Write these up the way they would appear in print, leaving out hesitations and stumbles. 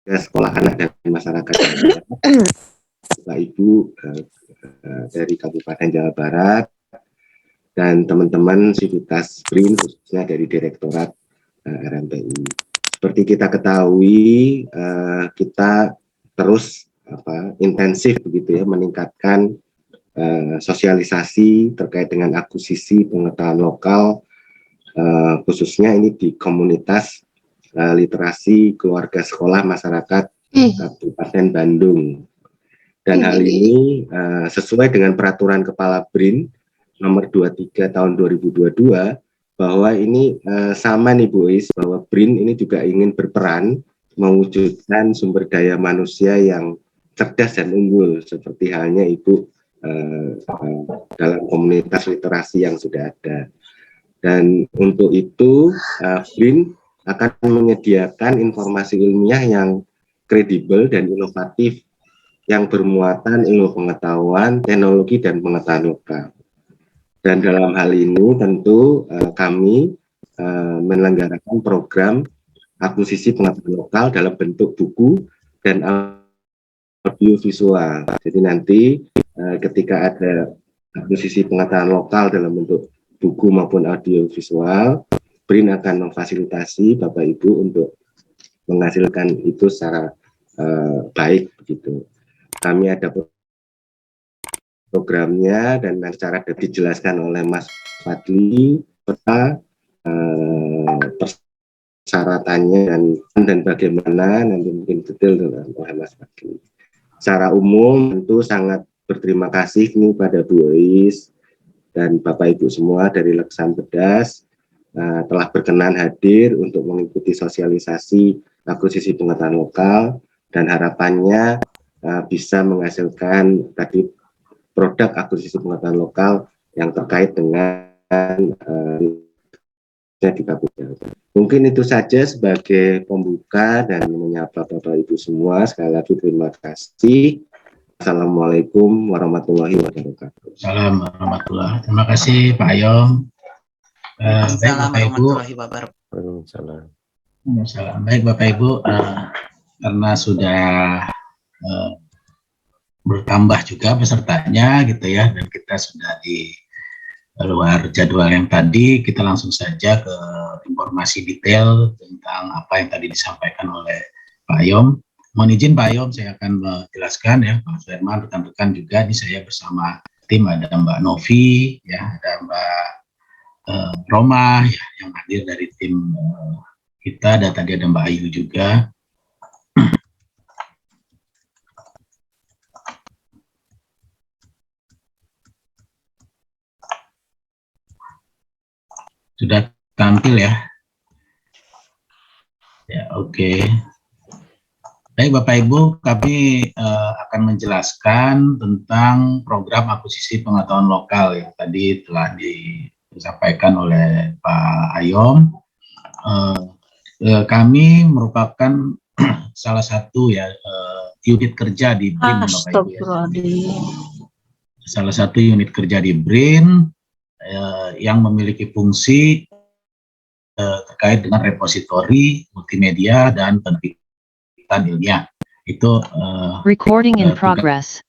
Sekolah Anak dan Masyarakat Jawa Barat, Bapak Ibu dari Kabupaten Jawa Barat, dan teman-teman sivitas BRIN khususnya dari Direktorat RMPI. Seperti kita ketahui, kita terus intensif begitu ya meningkatkan sosialisasi terkait dengan akuisisi pengetahuan lokal, khususnya ini di komunitas literasi keluarga sekolah masyarakat Kabupaten Bandung. Dan hal ini sesuai dengan peraturan Kepala BRIN nomor 23 tahun 2022, bahwa ini sama nih Bu Is, bahwa BRIN ini juga ingin berperan mewujudkan sumber daya manusia yang cerdas dan unggul seperti halnya Ibu dalam komunitas literasi yang sudah ada. Dan untuk itu BRIN akan menyediakan informasi ilmiah yang kredibel dan inovatif yang bermuatan ilmu pengetahuan, teknologi, dan pengetahuan lokal. Dan dalam hal ini tentu kami menyelenggarakan program akuisisi pengetahuan lokal dalam bentuk buku dan audio visual. Jadi nanti ketika ada akuisisi pengetahuan lokal dalam bentuk buku maupun audio visual, BRIN akan memfasilitasi Bapak Ibu untuk menghasilkan itu secara baik begitu. Kami ada programnya dan secara dijelaskan oleh Mas Fadli serta persyaratannya dan bagaimana nanti mungkin detail oleh Mas Fadli. Secara umum tentu sangat berterima kasih nih pada Bu Is dan Bapak Ibu semua dari Leksan Pedas telah berkenan hadir untuk mengikuti sosialisasi akuisisi pengetahuan lokal, dan harapannya bisa menghasilkan tadi produk akuisisi pengetahuan lokal yang terkait dengan di Kabupaten. Mungkin itu saja sebagai pembuka dan menyapa Bapak Ibu semua. Sekali lagi terima kasih. Assalamualaikum warahmatullahi wabarakatuh. Assalamualaikum warahmatullahi wabarakatuh. Terima kasih Pak Ayom. Baik Bapak Ibu. Baik Bapak Ibu, karena sudah bertambah juga pesertanya gitu ya, dan kita sudah di luar jadwal yang tadi, kita langsung saja ke informasi detail tentang apa yang tadi disampaikan oleh Pak Ayom. Mohon izin Pak Ayom, saya akan menjelaskan ya, Pak Firman, rekan-rekan juga. Ini saya bersama tim, ada Mbak Novi, ya, ada Mbak Roma ya, yang hadir dari tim kita, dan tadi ada Mbak Ayu juga. Sudah tampil ya? Ya, oke. Baik Bapak Ibu, kami akan menjelaskan tentang program akuisisi pengetahuan lokal yang tadi telah disampaikan oleh Pak Ayom. Kami merupakan salah satu ya unit kerja di BRIN, Bapak Ibu ya. Salah satu unit kerja di BRIN yang memiliki fungsi terkait dengan repositori multimedia dan penerbitan ilmiah. Itu recording in progress.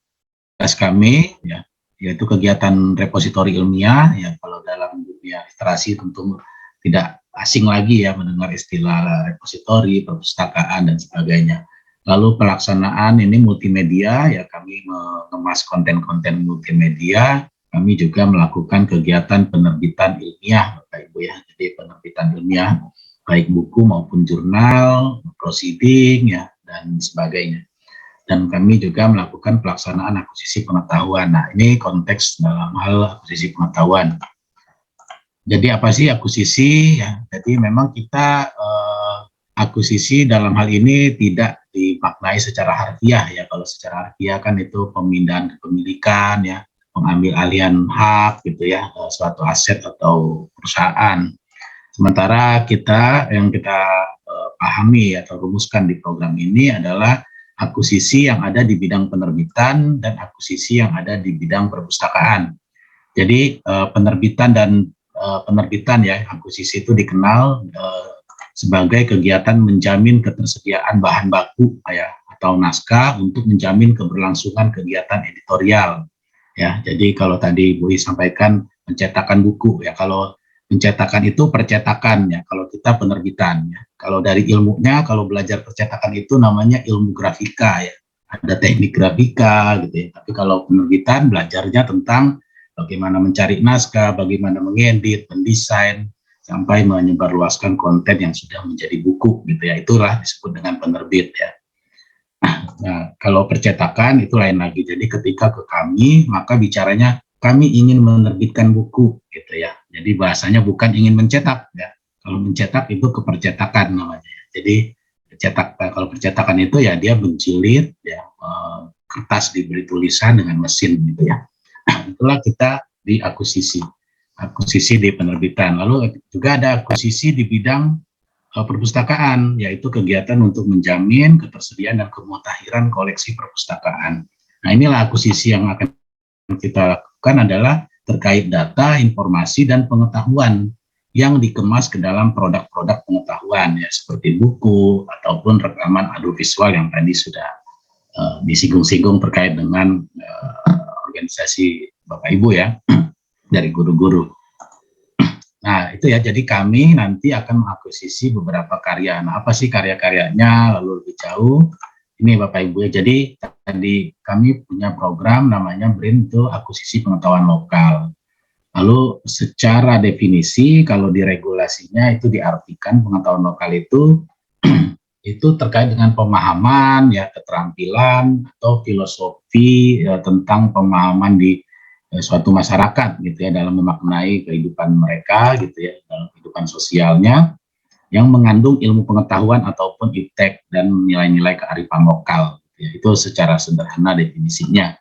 Tugas kami ya, yaitu kegiatan repositori ilmiah ya. Kalau dalam dunia literasi tentu tidak asing lagi ya mendengar istilah repositori, perpustakaan dan sebagainya. Lalu pelaksanaan ini multimedia ya, kami mengemas konten-konten multimedia. Kami juga melakukan kegiatan penerbitan ilmiah, Bapak Ibu ya. Jadi penerbitan ilmiah baik buku maupun jurnal, proceeding ya, dan sebagainya. Dan kami juga melakukan pelaksanaan akuisisi pengetahuan. Nah, ini konteks dalam hal akuisisi pengetahuan. Jadi apa sih akuisisi ya? Jadi memang kita akuisisi dalam hal ini tidak dimaknai secara harfiah ya. Kalau secara harfiah kan itu pemindahan kepemilikan ya, mengambil alihan hak gitu ya, suatu aset atau perusahaan. Sementara yang kita pahami atau rumuskan di program ini adalah akuisisi yang ada di bidang penerbitan dan akuisisi yang ada di bidang perpustakaan. Jadi penerbitan ya, akuisisi itu dikenal sebagai kegiatan menjamin ketersediaan bahan baku ya atau naskah untuk menjamin keberlangsungan kegiatan editorial ya. Jadi kalau tadi Bu I sampaikan pencetakan buku ya, kalau pencetakan itu percetakan ya, kalau kita penerbitan ya. Kalau dari ilmunya, kalau belajar percetakan itu namanya ilmu grafika ya, ada teknik grafika gitu ya. Tapi kalau penerbitan belajarnya tentang bagaimana mencari naskah, bagaimana mengedit, mendesain, sampai menyebarluaskan konten yang sudah menjadi buku gitu ya. Itulah disebut dengan penerbit ya. Nah, kalau percetakan itu lain lagi. Jadi ketika ke kami, maka bicaranya kami ingin menerbitkan buku gitu ya. Jadi bahasanya bukan ingin mencetak ya. Kalau mencetak itu kepercetakan namanya. Jadi kalau percetakan itu ya dia menjilid ya, kertas diberi tulisan dengan mesin gitu ya. Itulah kita di akuisisi di penerbitan. Lalu juga ada akuisisi di bidang perpustakaan, yaitu kegiatan untuk menjamin ketersediaan dan kemutahiran koleksi perpustakaan. Nah, inilah akuisisi yang akan kita lakukan adalah terkait data, informasi, dan pengetahuan yang dikemas ke dalam produk-produk pengetahuan ya, seperti buku ataupun rekaman audiovisual yang tadi sudah disinggung-singgung terkait dengan organisasi Bapak Ibu ya, dari guru-guru. Nah, itu ya, jadi kami nanti akan mengakuisisi beberapa karya. Nah, apa sih karya-karyanya, lalu lebih jauh, ini Bapak Ibu ya, jadi tadi kami punya program namanya BRIN itu akuisisi pengetahuan lokal. Lalu secara definisi, kalau di regulasinya itu diartikan pengetahuan lokal itu terkait dengan pemahaman, ya keterampilan atau filosofi tentang pemahaman di suatu masyarakat gitu ya, dalam memaknai kehidupan mereka gitu ya, dalam kehidupan sosialnya yang mengandung ilmu pengetahuan ataupun iptek dan nilai-nilai kearifan lokal gitu ya. Itu secara sederhana definisinya.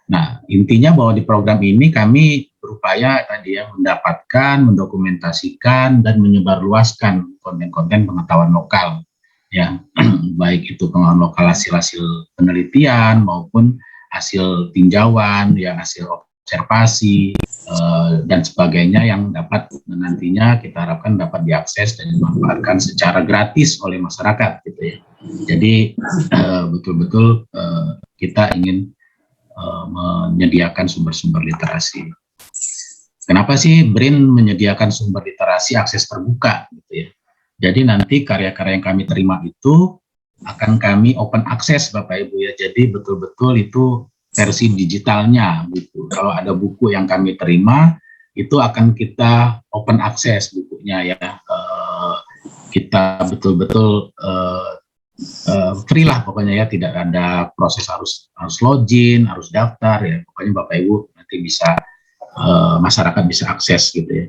Nah, intinya bahwa di program ini kami berupaya tadi ya mendapatkan, mendokumentasikan dan menyebarluaskan konten-konten pengetahuan lokal ya, baik itu pengetahuan lokal hasil-hasil penelitian maupun hasil tinjauan ya, hasil observasi dan sebagainya yang dapat nantinya kita harapkan dapat diakses dan dimanfaatkan secara gratis oleh masyarakat gitu ya. Jadi betul-betul kita ingin menyediakan sumber-sumber literasi. Kenapa sih BRIN menyediakan sumber literasi akses terbuka gitu ya? Jadi nanti karya-karya yang kami terima itu akan kami open access Bapak Ibu ya. Jadi betul-betul itu versi digitalnya buku. Kalau ada buku yang kami terima itu akan kita open access bukunya ya. Kita betul-betul free lah pokoknya ya, tidak ada proses harus login, harus daftar ya. Pokoknya Bapak Ibu nanti bisa masyarakat bisa akses gitu ya.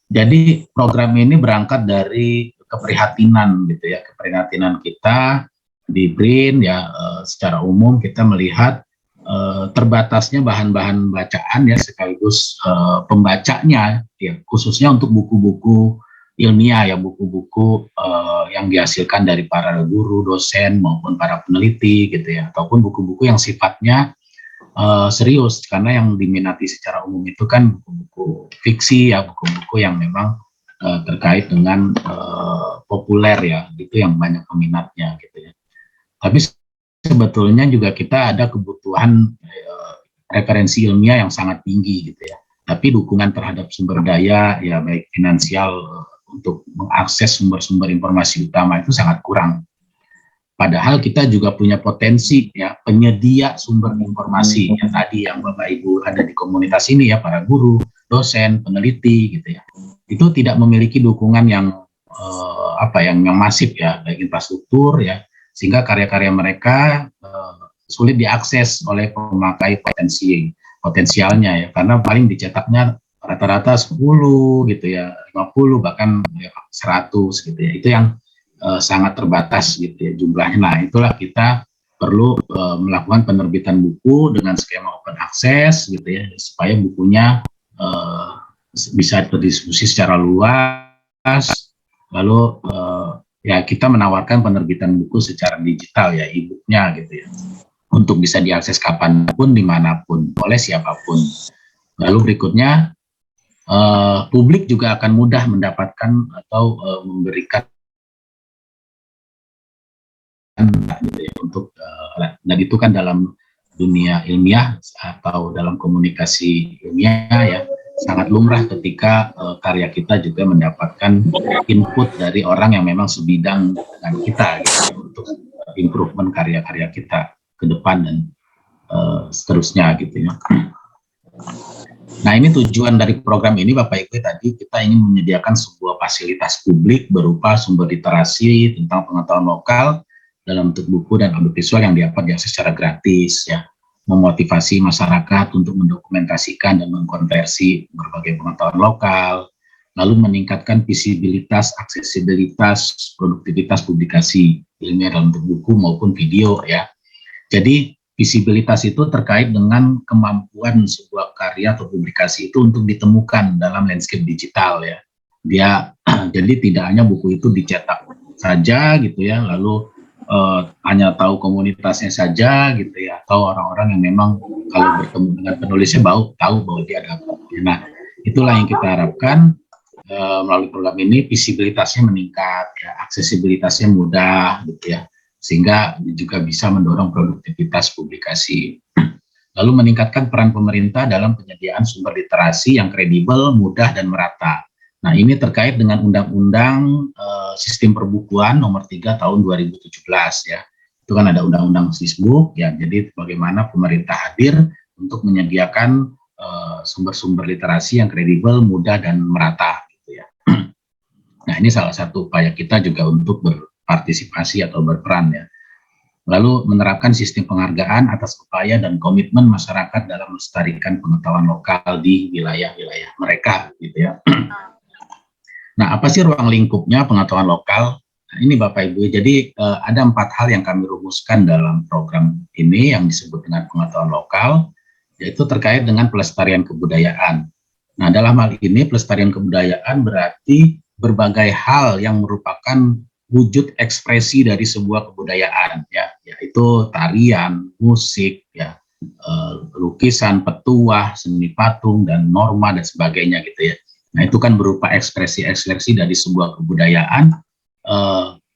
Jadi program ini berangkat dari keprihatinan gitu ya, keprihatinan kita di BRIN ya, secara umum kita melihat terbatasnya bahan-bahan bacaan ya, sekaligus pembacanya ya, khususnya untuk buku-buku ilmiah ya, buku-buku yang dihasilkan dari para guru, dosen maupun para peneliti gitu ya, ataupun buku-buku yang sifatnya serius, karena yang diminati secara umum itu kan buku-buku fiksi ya, buku-buku yang memang terkait dengan populer ya, itu yang banyak peminatnya gitu ya. Tapi sebetulnya juga kita ada kebutuhan referensi ilmiah yang sangat tinggi gitu ya. Tapi dukungan terhadap sumber daya ya, baik finansial untuk mengakses sumber-sumber informasi utama itu sangat kurang. Padahal kita juga punya potensi ya, penyedia sumber informasi yang tadi yang Bapak Ibu ada di komunitas ini ya, para guru, dosen, peneliti gitu ya. Itu tidak memiliki dukungan yang yang masif ya, baik infrastruktur ya, sehingga karya-karya mereka sulit diakses oleh pemakai potensialnya ya, karena paling dicetaknya rata-rata 10 gitu ya, 50 bahkan ya, 100 gitu ya. Itu yang sangat terbatas gitu ya jumlahnya. Nah, itulah kita perlu melakukan penerbitan buku dengan skema open access gitu ya, supaya bukunya bisa berdiskusi secara luas. Lalu ya kita menawarkan penerbitan buku secara digital ya, e-booknya gitu ya, untuk bisa diakses kapanpun, dimanapun, oleh siapapun. Lalu berikutnya publik juga akan mudah mendapatkan atau memberikan gitu ya, untuk dan itu kan dalam dunia ilmiah atau dalam komunikasi ilmiah ya sangat lumrah ketika karya kita juga mendapatkan input dari orang yang memang sebidang dengan kita gitu, ya, untuk improvement karya-karya kita ke depan dan seterusnya gitu ya. Nah, ini tujuan dari program ini Bapak Ibu tadi, kita ingin menyediakan sebuah fasilitas publik berupa sumber literasi tentang pengetahuan lokal dalam bentuk buku dan audiovisual yang dapat diakses secara gratis ya, memotivasi masyarakat untuk mendokumentasikan dan mengkonversi berbagai pengetahuan lokal, lalu meningkatkan visibilitas, aksesibilitas, produktivitas publikasi ilmiah dalam bentuk buku maupun video ya. Jadi visibilitas itu terkait dengan kemampuan sebuah karya atau publikasi itu untuk ditemukan dalam landscape digital ya. Dia jadi tidak hanya buku itu dicetak saja gitu ya, lalu hanya tahu komunitasnya saja gitu ya, atau orang-orang yang memang kalau bertemu dengan penulisnya tahu bahwa dia ada apa. Nah, itulah yang kita harapkan melalui program ini, visibilitasnya meningkat, ya, aksesibilitasnya mudah gitu ya, sehingga juga bisa mendorong produktivitas publikasi. Lalu meningkatkan peran pemerintah dalam penyediaan sumber literasi yang kredibel, mudah, dan merata. Nah, ini terkait dengan Undang-Undang Sistem Perbukuan Nomor 3 Tahun 2017 ya. Itu kan ada Undang-Undang Sisbuk ya. Jadi bagaimana pemerintah hadir untuk menyediakan sumber-sumber literasi yang kredibel, mudah, dan merata gitu ya. Nah, ini salah satu upaya kita juga untuk berpartisipasi atau berperan ya. Lalu menerapkan sistem penghargaan atas upaya dan komitmen masyarakat dalam melestarikan pengetahuan lokal di wilayah-wilayah mereka gitu ya. Nah, apa sih ruang lingkupnya pengetahuan lokal? Nah, ini Bapak Ibu, jadi ada 4 hal yang kami rumuskan dalam program ini yang disebut dengan pengetahuan lokal, yaitu terkait dengan pelestarian kebudayaan. Nah, dalam hal ini pelestarian kebudayaan berarti berbagai hal yang merupakan wujud ekspresi dari sebuah kebudayaan, ya, yaitu tarian, musik, ya, lukisan, petuah, seni patung, dan norma dan sebagainya gitu ya. Nah, itu kan berupa ekspresi-ekspresi dari sebuah kebudayaan.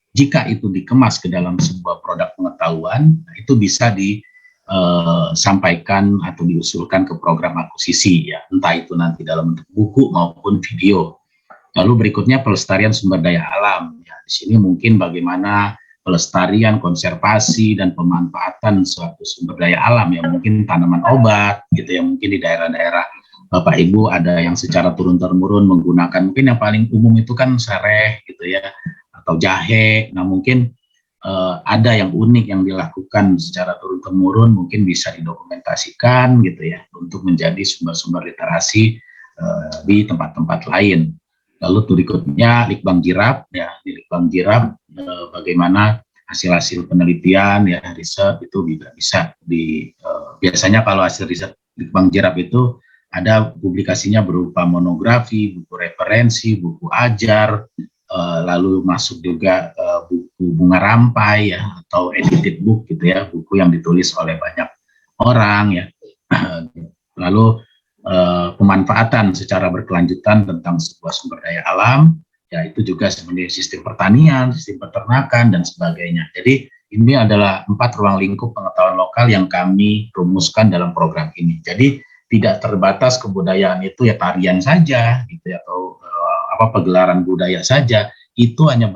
Jika itu dikemas ke dalam sebuah produk pengetahuan, itu bisa disampaikan atau diusulkan ke program akuisisi, ya, entah itu nanti dalam bentuk buku maupun video. Lalu berikutnya pelestarian sumber daya alam. Ya, di sini mungkin bagaimana pelestarian, konservasi, dan pemanfaatan suatu sumber daya alam, ya, mungkin tanaman obat, gitu ya, mungkin di daerah-daerah Bapak Ibu ada yang secara turun-temurun menggunakan, mungkin yang paling umum itu kan sereh gitu ya, atau jahe. Nah, mungkin ada yang unik yang dilakukan secara turun-temurun, mungkin bisa didokumentasikan gitu ya, untuk menjadi sumber-sumber literasi di tempat-tempat lain. Lalu berikutnya Litbang Jirap, ya, di Litbang Jirap bagaimana hasil-hasil penelitian, ya, riset itu juga bisa biasanya kalau hasil riset Litbang Jirap itu ada publikasinya berupa monografi, buku referensi, buku ajar, lalu masuk juga buku bunga rampai ya, atau edited book gitu ya, buku yang ditulis oleh banyak orang ya. Lalu pemanfaatan secara berkelanjutan tentang sebuah sumber daya alam, ya, itu juga sebenarnya sistem pertanian, sistem peternakan, dan sebagainya. Jadi ini adalah 4 ruang lingkup pengetahuan lokal yang kami rumuskan dalam program ini. Jadi tidak terbatas kebudayaan itu ya tarian saja gitu ya, atau pegelaran budaya saja, itu hanya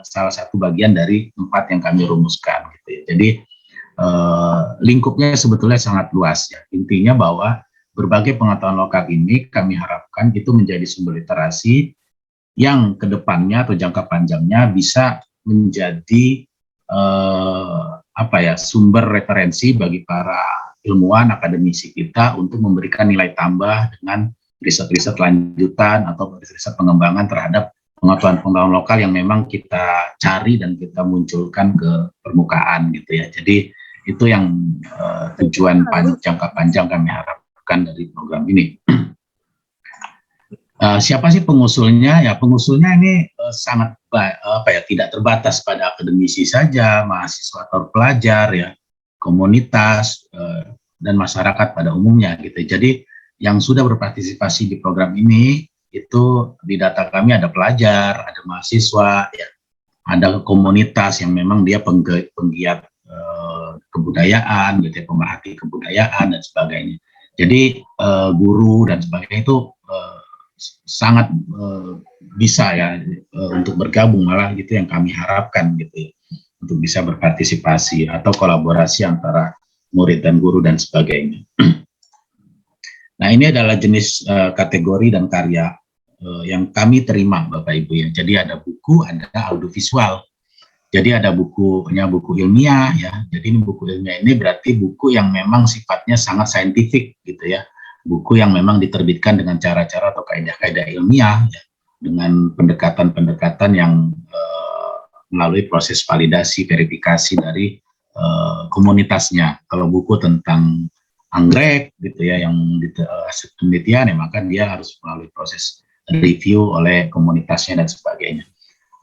salah satu bagian dari 4 yang kami rumuskan gitu ya. Jadi lingkupnya sebetulnya sangat luas ya. Intinya bahwa berbagai pengetahuan lokal ini kami harapkan itu menjadi sumber literasi yang kedepannya atau jangka panjangnya bisa menjadi sumber referensi bagi para ilmuwan akademisi kita untuk memberikan nilai tambah dengan riset-riset lanjutan atau riset pengembangan terhadap pengetahuan lokal yang memang kita cari dan kita munculkan ke permukaan gitu ya. Jadi itu yang tujuan jangka panjang kami harapkan dari program ini. Siapa sih pengusulnya? Ya, pengusulnya ini sangat tidak terbatas pada akademisi saja, mahasiswa atau pelajar ya, komunitas dan masyarakat pada umumnya gitu. Jadi yang sudah berpartisipasi di program ini itu di data kami ada pelajar, ada mahasiswa, ya, ada komunitas yang memang dia penggiat kebudayaan, gitu ya, pemerhati kebudayaan dan sebagainya. Jadi guru dan sebagainya itu sangat bisa ya untuk bergabung, malah gitu yang kami harapkan gitu ya, untuk bisa berpartisipasi atau kolaborasi antara murid dan guru dan sebagainya. Nah, ini adalah jenis kategori dan karya yang kami terima Bapak Ibu ya. Jadi ada buku, ada audiovisual. Jadi ada bukunya, buku ilmiah ya. Jadi ini buku ilmiah ini berarti buku yang memang sifatnya sangat saintifik gitu ya. Buku yang memang diterbitkan dengan cara-cara atau kaidah-kaidah ilmiah ya, dengan pendekatan-pendekatan yang melalui proses validasi, verifikasi dari komunitasnya. Kalau buku tentang anggrek gitu ya, yang hasil penelitian ya, maka dia harus melalui proses review oleh komunitasnya dan sebagainya.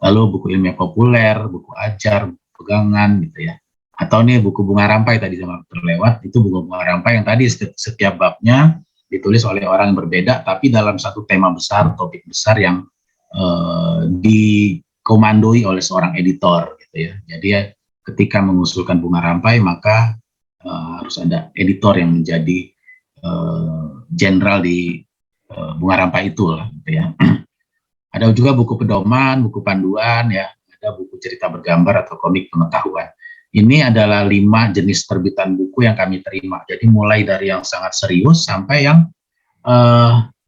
Lalu buku ilmiah populer, buku ajar, buku pegangan gitu ya. Atau nih buku bunga rampai tadi sama terlewat, itu buku bunga rampai yang tadi setiap babnya ditulis oleh orang yang berbeda, tapi dalam satu tema besar, topik besar yang dikomandoi oleh seorang editor gitu ya. Jadi ya, ketika mengusulkan bunga rampai maka harus ada editor yang menjadi jenderal di bunga rampai itu lah gitu ya. Ada juga buku pedoman, buku panduan ya, ada buku cerita bergambar atau komik pengetahuan. Ini adalah 5 jenis terbitan buku yang kami terima. Jadi mulai dari yang sangat serius sampai yang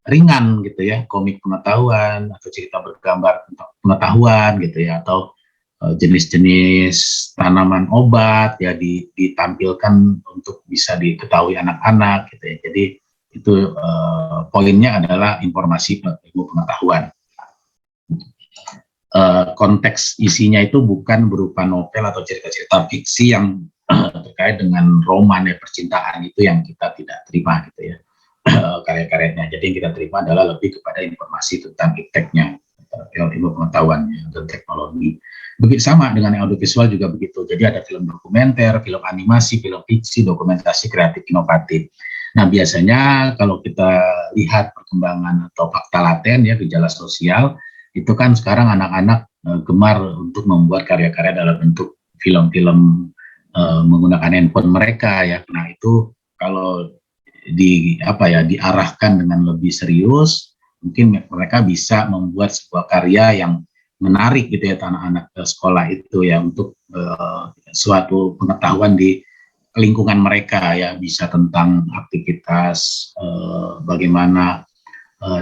ringan gitu ya, komik pengetahuan atau cerita bergambar tentang pengetahuan gitu ya, atau jenis-jenis tanaman obat ya ditampilkan untuk bisa diketahui anak-anak gitu ya. Jadi itu poinnya adalah informasi ilmu pengetahuan. Konteks isinya itu bukan berupa novel atau cerita-cerita fiksi yang terkait dengan roman ya, percintaan, itu yang kita tidak terima gitu ya, karya-karyanya. Jadi yang kita terima adalah lebih kepada informasi tentang ipteknya, ilmu pengetahuannya dan teknologi. Begitu sama dengan audiovisual juga begitu. Jadi ada film dokumenter, film animasi, film fiksi, dokumentasi kreatif inovatif. Nah, biasanya kalau kita lihat perkembangan atau fakta laten ya, gejala sosial, itu kan sekarang anak-anak gemar untuk membuat karya-karya dalam bentuk film-film menggunakan handphone mereka ya. Nah, itu kalau diarahkan dengan lebih serius, mungkin mereka bisa membuat sebuah karya yang menarik gitu ya, anak-anak sekolah itu ya, untuk suatu pengetahuan di lingkungan mereka ya, bisa tentang aktivitas bagaimana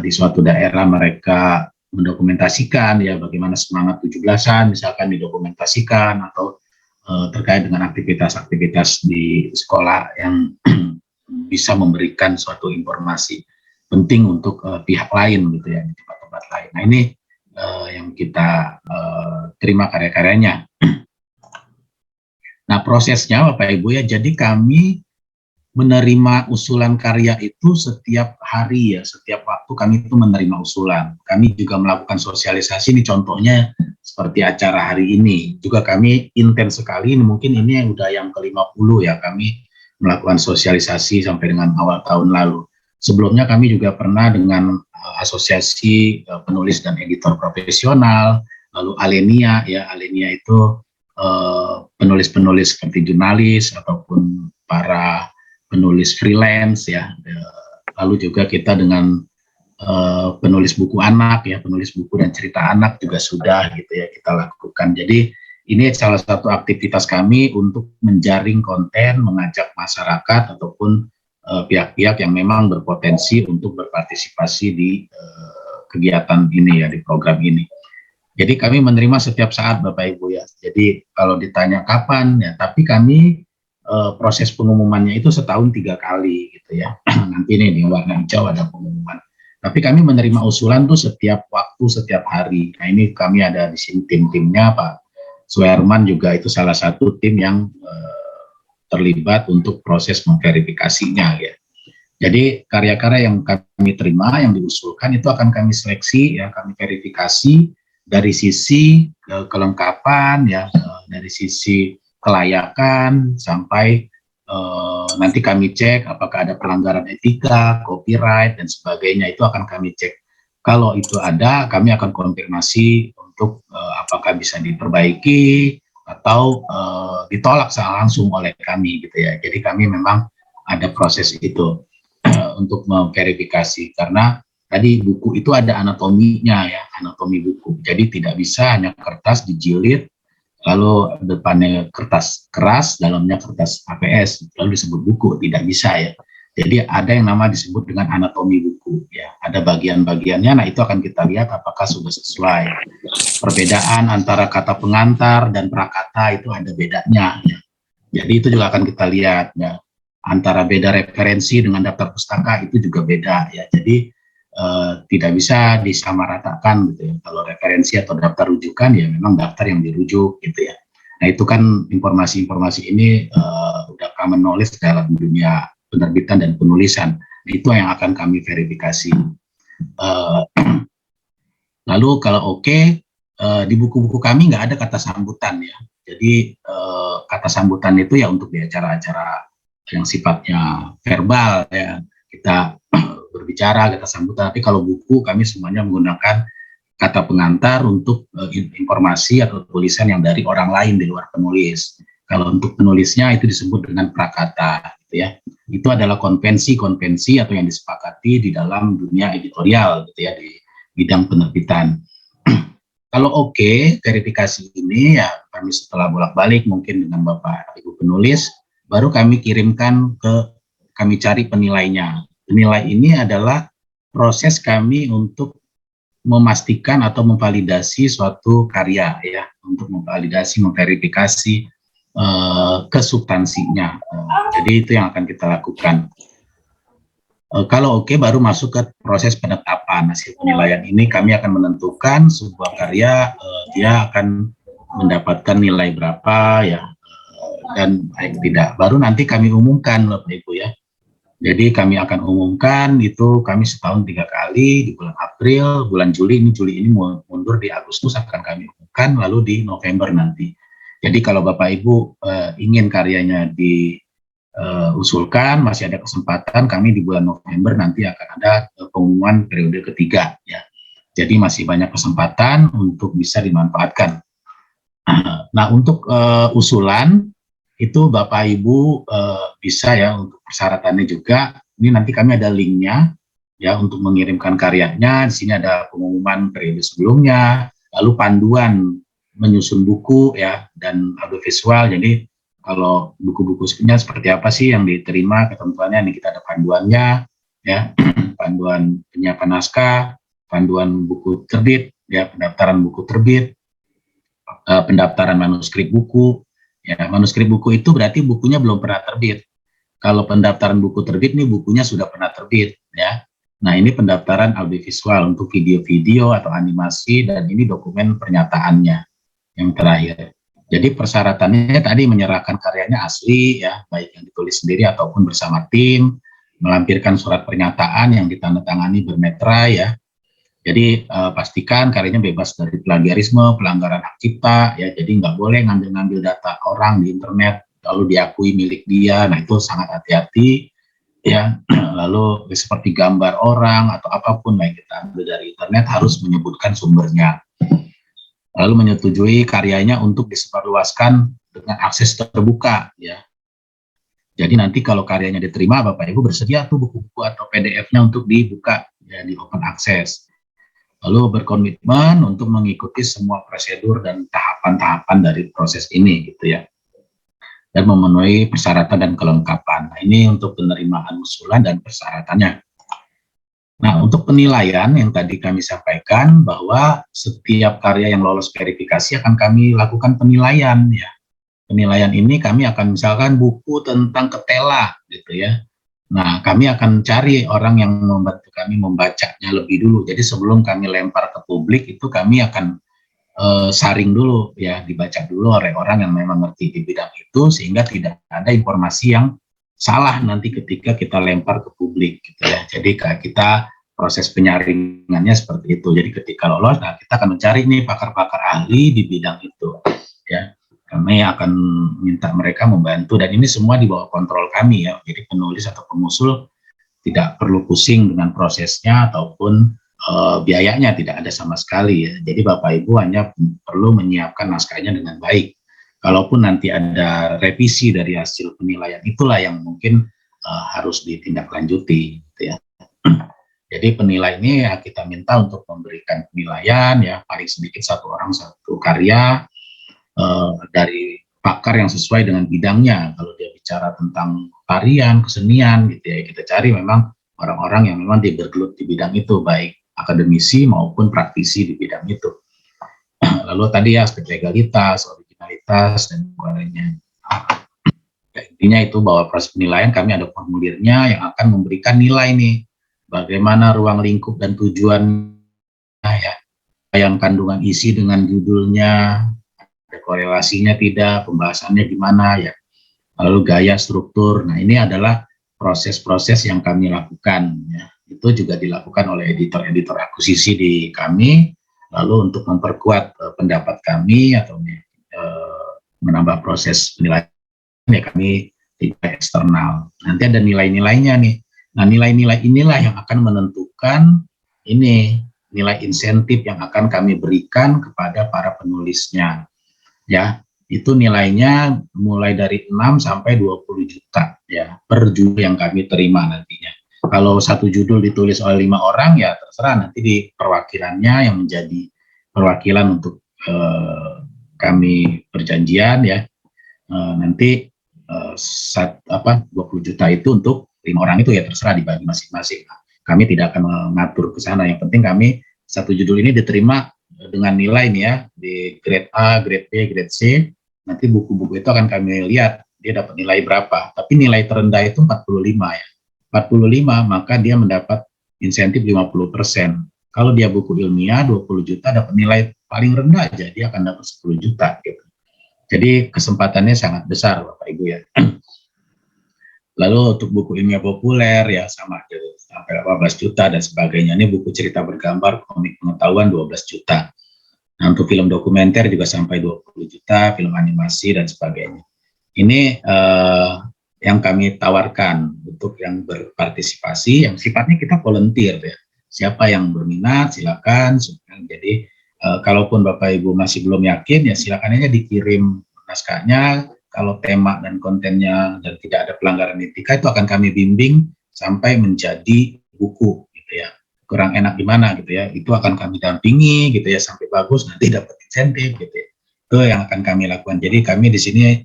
di suatu daerah mereka mendokumentasikan ya, bagaimana semangat 17-an misalkan didokumentasikan, atau terkait dengan aktivitas-aktivitas di sekolah yang bisa memberikan suatu informasi penting untuk pihak lain gitu ya, di tempat-tempat lain. Nah, ini yang kita terima karya-karyanya. Nah, prosesnya Bapak Ibu ya, jadi kami menerima usulan karya itu setiap hari ya, setiap waktu kami itu menerima usulan. Kami juga melakukan sosialisasi, ini contohnya seperti acara hari ini. Juga kami intens sekali, mungkin ini yang udah yang ke-50 ya, kami melakukan sosialisasi sampai dengan awal tahun lalu. Sebelumnya kami juga pernah dengan asosiasi penulis dan editor profesional, lalu Alenia ya, Alenia itu penulis-penulis seperti jurnalis ataupun para penulis freelance ya, lalu juga kita dengan penulis buku anak ya, penulis buku dan cerita anak juga sudah gitu ya kita lakukan. Jadi ini salah satu aktivitas kami untuk menjaring konten, mengajak masyarakat ataupun pihak-pihak yang memang berpotensi untuk berpartisipasi di kegiatan ini ya, di program ini. Jadi kami menerima setiap saat Bapak Ibu ya. Jadi kalau ditanya kapan ya, tapi kami proses pengumumannya itu setahun 3 kali gitu ya. Nanti nih di warna hijau ada pengumuman. Tapi kami menerima usulan tuh setiap waktu, setiap hari. Nah, ini kami ada di sini tim-timnya, Pak Suherman juga itu salah satu tim yang terlibat untuk proses memverifikasinya ya. Jadi karya-karya yang kami terima, yang diusulkan itu akan kami seleksi ya, kami verifikasi dari sisi kelengkapan ya, dari sisi kelayakan sampai nanti kami cek apakah ada pelanggaran etika, copyright dan sebagainya, itu akan kami cek. Kalau itu ada, kami akan konfirmasi untuk apakah bisa diperbaiki atau ditolak langsung oleh kami gitu ya. Jadi kami memang ada proses itu untuk memverifikasi, karena tadi buku itu ada anatominya ya, anatomi buku. Jadi tidak bisa hanya kertas dijilid, lalu depannya kertas keras, dalamnya kertas APS, lalu disebut buku, tidak bisa ya. Jadi ada yang nama disebut dengan anatomi buku ya, ada bagian-bagiannya. Nah itu akan kita lihat apakah sudah sesuai. Perbedaan antara kata pengantar dan prakata itu ada bedanya ya. Jadi itu juga akan kita lihat ya. Antara beda referensi dengan daftar pustaka itu juga beda ya. Jadi tidak bisa disamaratakan gitu ya. Kalau referensi atau daftar rujukan ya memang daftar yang dirujuk gitu ya. Nah itu kan informasi-informasi ini udah common knowledge dalam dunia penerbitan dan penulisan. Nah, itu yang akan kami verifikasi. Lalu kalau oke, di buku-buku kami nggak ada kata sambutan ya. Jadi kata sambutan itu ya untuk di acara-acara yang sifatnya verbal ya, kita berbicara kata sambutan. Tapi kalau buku kami semuanya menggunakan kata pengantar untuk informasi atau tulisan yang dari orang lain di luar penulis. Kalau untuk penulisnya itu disebut dengan prakata gitu ya. Itu adalah konvensi-konvensi atau yang disepakati di dalam dunia editorial gitu ya, di bidang penerbitan. Kalau oke, verifikasi ini ya kami setelah bolak-balik mungkin dengan Bapak Ibu penulis, baru kami kirimkan kami cari penilainya. Penilai ini adalah proses kami untuk memastikan atau memvalidasi suatu karya ya, untuk memvalidasi, memverifikasi kesubstansinya. Jadi itu yang akan kita lakukan. Kalau oke, baru masuk ke proses penetapan hasil penilaian ini. Kami akan menentukan sebuah karya dia akan mendapatkan nilai berapa ya, dan baik tidak. Baru nanti kami umumkan Bapak Ibu ya. Jadi kami akan umumkan itu, kami setahun 3 kali, di bulan April, bulan Juli ini mundur di Agustus akan kami umumkan, lalu di November nanti. Jadi kalau Bapak Ibu ingin karyanya diusulkan, masih ada kesempatan, kami di bulan November nanti akan ada pengumuman periode ketiga ya. Jadi masih banyak kesempatan untuk bisa dimanfaatkan. Nah untuk usulan itu Bapak Ibu bisa ya, untuk persyaratannya juga. Ini nanti kami ada linknya ya untuk mengirimkan karyanya. Di sini ada pengumuman periode sebelumnya, lalu panduan menyusun buku ya, dan audiovisual. Jadi kalau buku-bukunya seperti apa sih yang diterima, ketentuannya ini kita ada panduannya ya, panduan penyiapan naskah, panduan buku terbit ya, pendaftaran buku terbit, pendaftaran manuskrip buku. Ya, manuskrip buku itu berarti bukunya belum pernah terbit. Kalau pendaftaran buku terbit nih bukunya sudah pernah terbit ya. Nah, ini pendaftaran audiovisual untuk video-video atau animasi, dan ini dokumen pernyataannya yang terakhir. Jadi persyaratannya tadi menyerahkan karyanya asli ya, baik yang ditulis sendiri ataupun bersama tim, melampirkan surat pernyataan yang ditandatangani bermeterai ya. Jadi pastikan karyanya bebas dari plagiarisme, pelanggaran hak cipta ya. Jadi nggak boleh ngambil-ngambil data orang di internet lalu diakui milik dia. Nah itu sangat hati-hati ya. Lalu seperti gambar orang atau apapun yang kita ambil dari internet harus menyebutkan sumbernya. Lalu menyetujui karyanya untuk disebarluaskan dengan akses terbuka ya. Jadi nanti kalau karyanya diterima, Bapak Ibu bersedia tuh buku-buku atau PDF-nya untuk dibuka ya, di open access. Lalu berkomitmen untuk mengikuti semua prosedur dan tahapan-tahapan dari proses ini gitu ya, dan memenuhi persyaratan dan kelengkapan. Nah, ini untuk penerimaan usulan dan persyaratannya. Nah, untuk penilaian yang tadi kami sampaikan bahwa setiap karya yang lolos verifikasi akan kami lakukan penilaian ya. Penilaian ini kami akan misalkan buku tentang ketela gitu ya. Nah, kami akan cari orang yang membantu kami membacanya lebih dulu. Jadi sebelum kami lempar ke publik itu kami akan saring dulu ya, dibaca dulu oleh orang yang memang ngerti di bidang itu, sehingga tidak ada informasi yang salah nanti ketika kita lempar ke publik gitu ya. Jadi kita proses penyaringannya seperti itu. Jadi ketika lolos, nah kita akan mencari nih pakar-pakar ahli di bidang itu ya. Kami akan minta mereka membantu, dan ini semua di bawah kontrol kami ya. Jadi penulis atau pengusul tidak perlu pusing dengan prosesnya ataupun biayanya tidak ada sama sekali ya. Jadi Bapak Ibu hanya perlu menyiapkan naskahnya dengan baik. Kalaupun nanti ada revisi dari hasil penilaian, itulah yang mungkin harus ditindaklanjuti gitu ya. Jadi penilai ini ya kita minta untuk memberikan penilaian ya, paling sedikit 1 orang 1 karya dari pakar yang sesuai dengan bidangnya. Kalau dia bicara tentang tarian, kesenian gitu ya, kita cari memang orang-orang yang memang dia bergelut di bidang itu, baik akademisi maupun praktisi di bidang itu. Lalu tadi ya aspek legalitas, originalitas, dan sebagainya. Ya, intinya itu bahwa proses penilaian kami ada formulirnya yang akan memberikan nilai nih, bagaimana ruang lingkup dan tujuan ya, yang kandungan isi dengan judulnya, ada korelasinya tidak, pembahasannya gimana ya, lalu gaya, struktur. Nah ini adalah proses-proses yang kami lakukan ya. Itu juga dilakukan oleh editor-editor akuisisi di kami, lalu untuk memperkuat pendapat kami atau menambah proses penilaian ya kami tidak eksternal. Nanti ada nilai-nilainya nih. Nah nilai-nilai inilah yang akan menentukan ini nilai insentif yang akan kami berikan kepada para penulisnya. Ya, itu nilainya mulai dari 6 sampai 20 juta ya per judul yang kami terima nantinya. Kalau satu judul ditulis oleh 5 orang ya terserah nanti di perwakilannya yang menjadi perwakilan untuk kami perjanjian ya. Nanti 20 juta itu untuk 5 orang itu ya terserah dibagi masing-masing. Kami tidak akan mengatur ke sana. Yang penting kami satu judul ini diterima dengan nilai nih ya, di grade A, grade B, grade C. Nanti buku-buku itu akan kami lihat dia dapat nilai berapa. Tapi nilai terendah itu 45 ya. 45 maka dia mendapat insentif 50%. Kalau dia buku ilmiah 20 juta dapat nilai paling rendah aja dia akan dapat 10 juta gitu. Jadi kesempatannya sangat besar Bapak Ibu ya. Lalu untuk buku ilmiah populer ya sama sampai 18 juta dan sebagainya. Ini buku cerita bergambar, komik pengetahuan 12 juta. Nah, untuk film dokumenter juga sampai 20 juta, film animasi dan sebagainya. Ini yang kami tawarkan untuk yang berpartisipasi, yang sifatnya kita volunteer ya. Siapa yang berminat silakan. Jadi kalaupun Bapak Ibu masih belum yakin ya silakan aja dikirim naskahnya. Kalau tema dan kontennya dan tidak ada pelanggaran etika itu akan kami bimbing sampai menjadi buku gitu ya. Kurang enak di mana gitu ya, itu akan kami dampingi gitu ya sampai bagus nanti dapat insentif gitu ya. Itu yang akan kami lakukan. Jadi kami di sini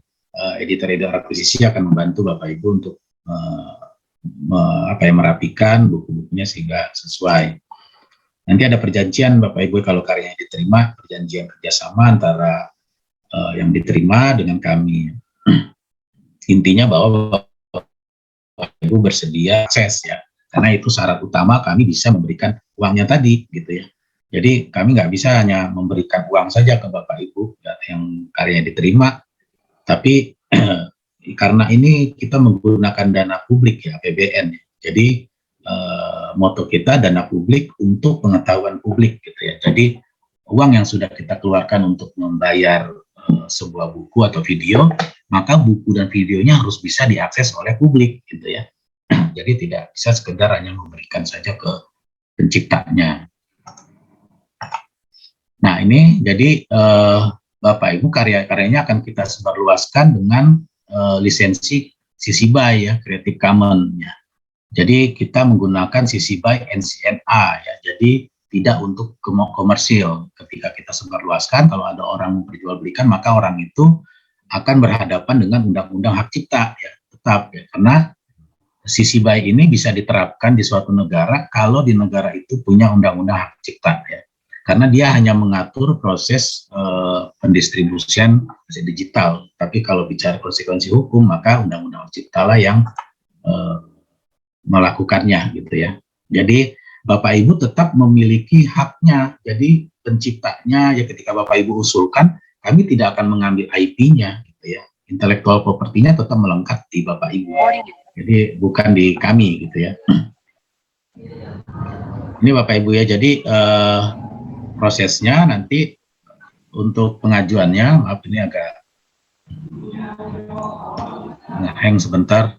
editor-editor akuisisi akan membantu Bapak Ibu untuk merapikan buku-bukunya sehingga sesuai. Nanti ada perjanjian Bapak Ibu kalau karyanya diterima, perjanjian kerjasama antara yang diterima dengan kami. Intinya bahwa Bapak Ibu bersedia akses ya, karena itu syarat utama kami bisa memberikan uangnya tadi gitu ya. Jadi kami nggak bisa hanya memberikan uang saja ke Bapak Ibu yang karyanya diterima, tapi karena ini kita menggunakan dana publik ya, APBN. Jadi moto kita dana publik untuk pengetahuan publik gitu ya. Jadi uang yang sudah kita keluarkan untuk membayar sebuah buku atau video, maka buku dan videonya harus bisa diakses oleh publik gitu ya. Jadi tidak bisa sekedar hanya memberikan saja ke penciptanya. Nah ini jadi Bapak Ibu karya-karyanya akan kita sebarluaskan dengan lisensi CC BY ya, Creative Commons ya. Jadi kita menggunakan CC BY NCNA ya. Jadi tidak untuk komersil. Ketika kita sebarluaskan, kalau ada orang memperjualbelikan, maka orang itu akan berhadapan dengan undang-undang hak cipta ya, tetap ya. Karena CC BY ini bisa diterapkan di suatu negara kalau di negara itu punya undang-undang hak cipta ya. Karena dia hanya mengatur proses pendistribusian digital. Tapi kalau bicara konsekuensi hukum, maka undang-undang hak cipta lah yang melakukannya gitu ya. Jadi Bapak Ibu tetap memiliki haknya. Jadi penciptanya ya ketika Bapak Ibu usulkan, kami tidak akan mengambil IP-nya gitu ya. Intellectual property-nya tetap melekat di Bapak Ibu. Jadi bukan di kami gitu ya. Ini Bapak Ibu ya. Jadi prosesnya nanti untuk pengajuannya, maaf ini agak Hang sebentar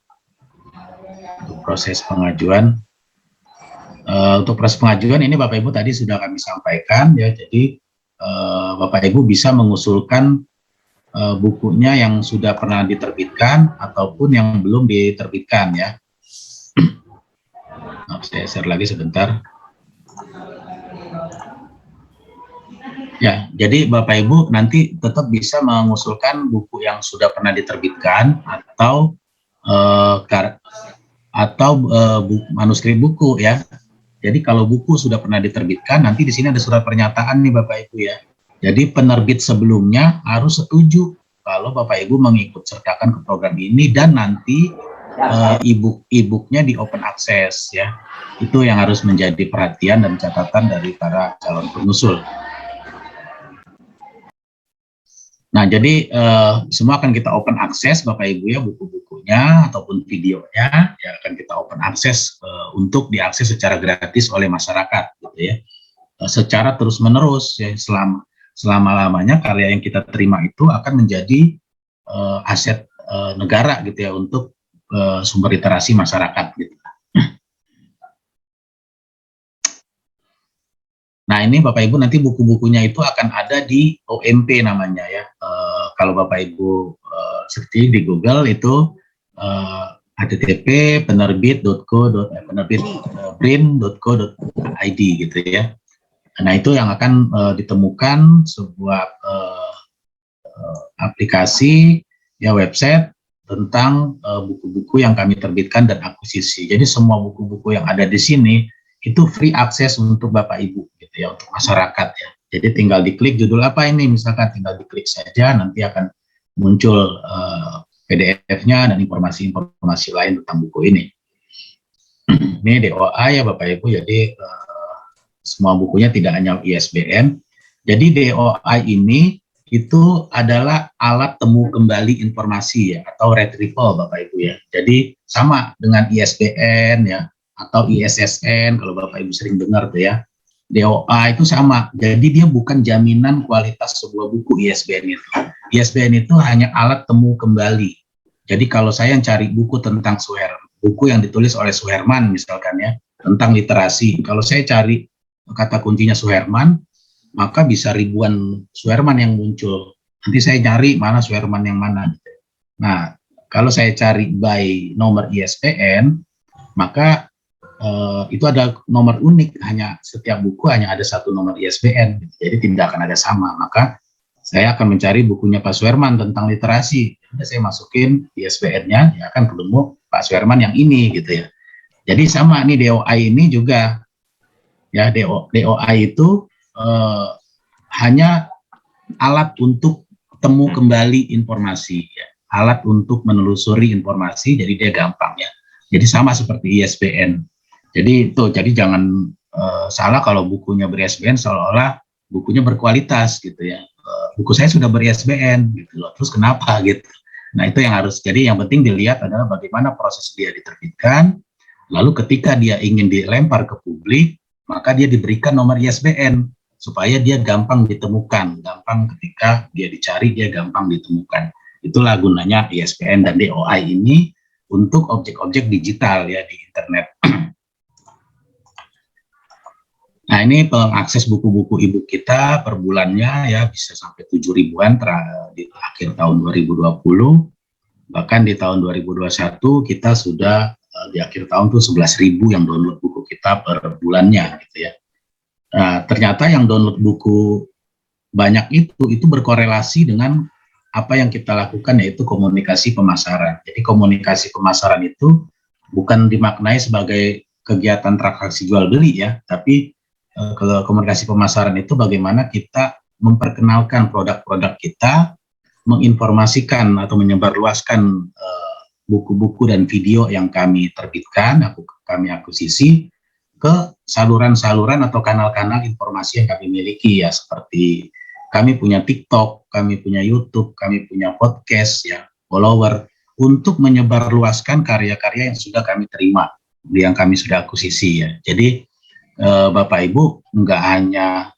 untuk proses pengajuan. Untuk proses pengajuan ini Bapak Ibu tadi sudah kami sampaikan ya, jadi Bapak Ibu bisa mengusulkan bukunya yang sudah pernah diterbitkan ataupun yang belum diterbitkan ya. Saya share lagi sebentar. Ya, jadi Bapak Ibu nanti tetap bisa mengusulkan buku yang sudah pernah diterbitkan atau manuskrip buku ya. Jadi kalau buku sudah pernah diterbitkan, nanti di sini ada surat pernyataan nih Bapak Ibu ya. Jadi penerbit sebelumnya harus setuju kalau Bapak Ibu mengikut sertakan ke program ini dan nanti e-booknya di open access ya. Itu yang harus menjadi perhatian dan catatan dari para calon pengusul. Nah, jadi semua akan kita open access Bapak Ibu ya, buku-bukunya ataupun videonya ya akan kita open access untuk diakses secara gratis oleh masyarakat gitu ya. Secara terus-menerus ya, selama-lamanya karya yang kita terima itu akan menjadi aset negara gitu ya untuk sumber literasi masyarakat gitu. Nah, ini Bapak Ibu nanti buku-bukunya itu akan ada di OMP namanya ya. Kalau Bapak Ibu searching di Google itu http penerbit.brin.co.id gitu ya. Nah, itu yang akan ditemukan sebuah aplikasi ya, website tentang buku-buku yang kami terbitkan dan akuisisi. Jadi semua buku-buku yang ada di sini itu free akses untuk Bapak Ibu gitu ya, untuk masyarakat ya. Jadi tinggal diklik judul apa ini, misalkan tinggal diklik saja, nanti akan muncul PDF-nya dan informasi-informasi lain tentang buku ini. Ini DOA ya Bapak Ibu, jadi semua bukunya tidak hanya ISBN. Jadi DOA ini itu adalah alat temu kembali informasi ya, atau retrieval Bapak Ibu ya. Jadi sama dengan ISBN ya, atau ISSN kalau Bapak Ibu sering dengar tuh ya. DOA itu sama, jadi dia bukan jaminan kualitas sebuah buku ISBN itu. ISBN itu hanya alat temu kembali. Jadi kalau saya yang cari buku tentang buku yang ditulis oleh Suherman misalkan ya, tentang literasi, kalau saya cari kata kuncinya Suherman, maka bisa ribuan Suherman yang muncul. Nanti saya cari mana Suherman yang mana. Nah, kalau saya cari by nomor ISBN, maka itu ada nomor unik, hanya setiap buku hanya ada satu nomor ISBN, jadi tidak akan ada sama. Maka saya akan mencari bukunya Pak Suherman tentang literasi, jadi saya masukin ISBN-nya, ya akan ketemu Pak Suherman yang ini gitu ya. Jadi sama nih DOI ini juga ya, DOI itu hanya alat untuk temu kembali informasi ya, alat untuk menelusuri informasi, jadi dia gampang ya. Jadi sama seperti ISBN. Jadi jangan salah kalau bukunya ber-ISBN seolah-olah bukunya berkualitas gitu ya. Buku saya sudah ber-ISBN gitu loh. Terus kenapa gitu? Nah, itu yang harus, jadi yang penting dilihat adalah bagaimana proses dia diterbitkan. Lalu ketika dia ingin dilempar ke publik, maka dia diberikan nomor ISBN supaya dia gampang ditemukan, gampang ketika dia dicari dia gampang ditemukan. Itulah gunanya ISBN dan DOI ini untuk objek-objek digital ya di internet. Nah, ini pengakses buku-buku e-book kita per bulannya ya bisa sampai 7 ribuan di akhir tahun 2020. Bahkan di tahun 2021 kita sudah di akhir tahun tuh 11.000 yang download buku kita per bulannya gitu ya. Nah, ternyata yang download buku banyak itu berkorelasi dengan apa yang kita lakukan, yaitu komunikasi pemasaran. Jadi komunikasi pemasaran itu bukan dimaknai sebagai kegiatan transaksi jual beli ya, tapi komunikasi pemasaran itu bagaimana kita memperkenalkan produk-produk kita, menginformasikan atau menyebarluaskan buku-buku dan video yang kami terbitkan, kami akuisisi ke saluran-saluran atau kanal-kanal informasi yang kami miliki ya, seperti kami punya TikTok, kami punya YouTube, kami punya podcast ya, follower, untuk menyebarluaskan karya-karya yang sudah kami terima, yang kami sudah akuisisi ya. Jadi Bapak Ibu nggak hanya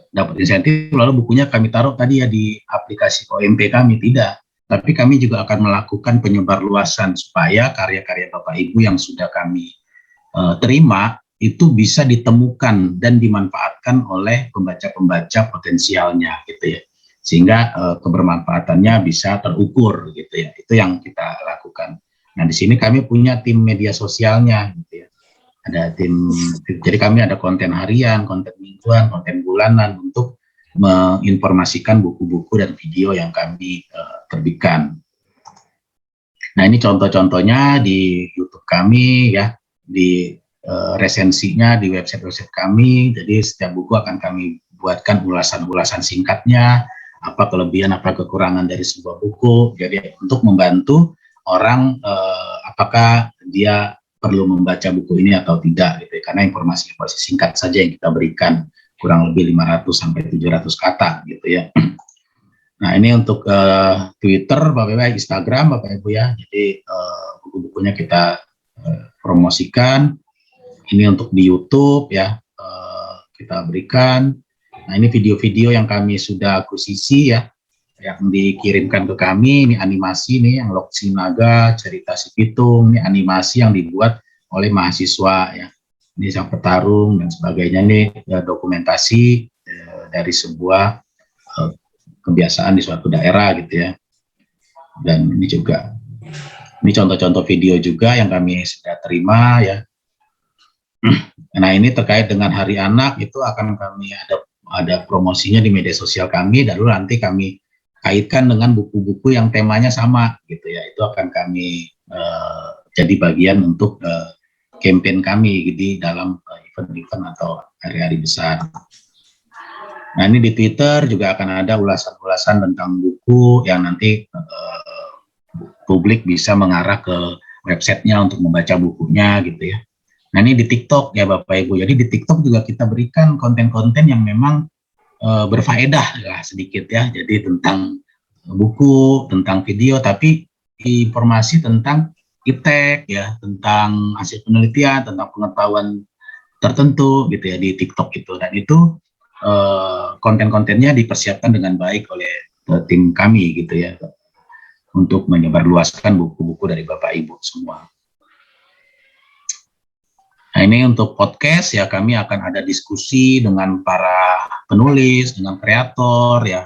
dapat insentif lalu bukunya kami taruh tadi ya di aplikasi OMP kami, tidak. tapi kami juga akan melakukan penyebarluasan supaya karya-karya Bapak Ibu yang sudah kami terima itu bisa ditemukan dan dimanfaatkan oleh pembaca-pembaca potensialnya gitu ya, sehingga kebermanfaatannya bisa terukur gitu ya. Itu yang kita lakukan. Nah, di sini kami punya tim media sosialnya gitu ya. Ada tim, jadi kami ada konten harian, konten mingguan, konten bulanan untuk menginformasikan buku-buku dan video yang kami terbitkan. Nah, ini contoh-contohnya di YouTube kami ya, di resensinya di website-website kami. Jadi setiap buku akan kami buatkan ulasan-ulasan singkatnya, apa kelebihan, apa kekurangan dari sebuah buku. Jadi untuk membantu orang apakah dia perlu membaca buku ini atau tidak gitu ya. Karena informasi-informasi singkat saja yang kita berikan, kurang lebih 500 sampai 700 kata gitu ya. Nah, ini untuk Twitter, Bapak Ibu, Instagram, Bapak Ibu ya. Jadi buku-bukunya kita promosikan. Ini untuk di YouTube ya, kita berikan. Nah, ini video-video yang kami sudah akuisisi ya, yang dikirimkan ke kami. Ini animasi nih, yang Loksi Naga, Cerita Si Pitung. Ini animasi yang dibuat oleh mahasiswa ya. Ini Sang Petarung dan sebagainya. Ini dokumentasi dari sebuah kebiasaan di suatu daerah gitu ya. Dan ini juga, ini contoh-contoh video juga yang kami sudah terima ya. Nah, ini terkait dengan Hari Anak, itu akan kami ada promosinya di media sosial kami, lalu nanti kami kaitkan dengan buku-buku yang temanya sama gitu ya. Itu akan kami jadi bagian untuk campaign kami di dalam event-event atau hari-hari besar. Nah, ini di Twitter juga akan ada ulasan-ulasan tentang buku yang nanti publik bisa mengarah ke websitenya untuk membaca bukunya gitu ya. Nah, ini di TikTok ya Bapak Ibu. Jadi di TikTok juga kita berikan konten-konten yang memang berfaedah lah sedikit ya. Jadi tentang buku, tentang video, tapi informasi tentang iptek ya, tentang hasil penelitian, tentang pengetahuan tertentu gitu ya di TikTok itu. Dan itu konten-kontennya dipersiapkan dengan baik oleh tim kami gitu ya, untuk menyebarluaskan buku-buku dari Bapak Ibu semua. Nah, ini untuk podcast ya, kami akan ada diskusi dengan para penulis, dengan kreator ya,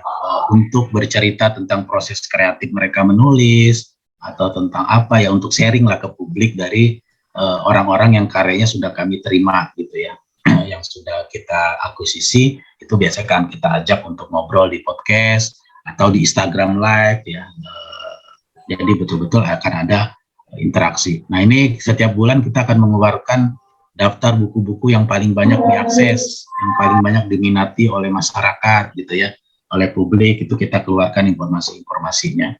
untuk bercerita tentang proses kreatif mereka menulis, atau tentang apa ya, untuk sharing lah ke publik dari orang-orang yang karyanya sudah kami terima gitu ya, yang sudah kita akuisisi, itu biasanya kan kita ajak untuk ngobrol di podcast atau di Instagram Live ya. Jadi betul-betul akan ada interaksi. Nah, ini setiap bulan kita akan mengeluarkan daftar buku-buku yang paling banyak diakses, yang paling banyak diminati oleh masyarakat gitu ya, oleh publik. Itu kita keluarkan informasi-informasinya.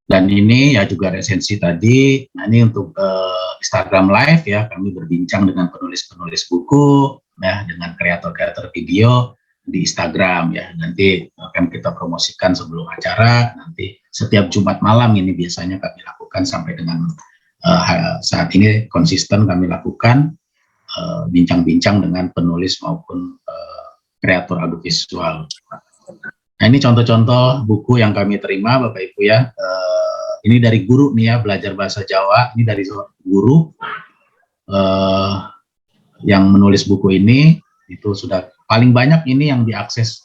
Dan ini ya juga resensi tadi. Nah, ini untuk Instagram Live ya, kami berbincang dengan penulis-penulis buku ya, dengan kreator-kreator video di Instagram ya. Nanti akan kita promosikan sebelum acara. Nanti setiap Jumat malam ini biasanya kami lakukan sampai dengan saat ini konsisten kami lakukan bincang-bincang dengan penulis maupun kreator audiovisual. Nah, ini contoh-contoh buku yang kami terima Bapak Ibu ya. Ini dari guru nih ya, belajar bahasa Jawa. Ini dari guru yang menulis buku ini, itu sudah paling banyak ini yang diakses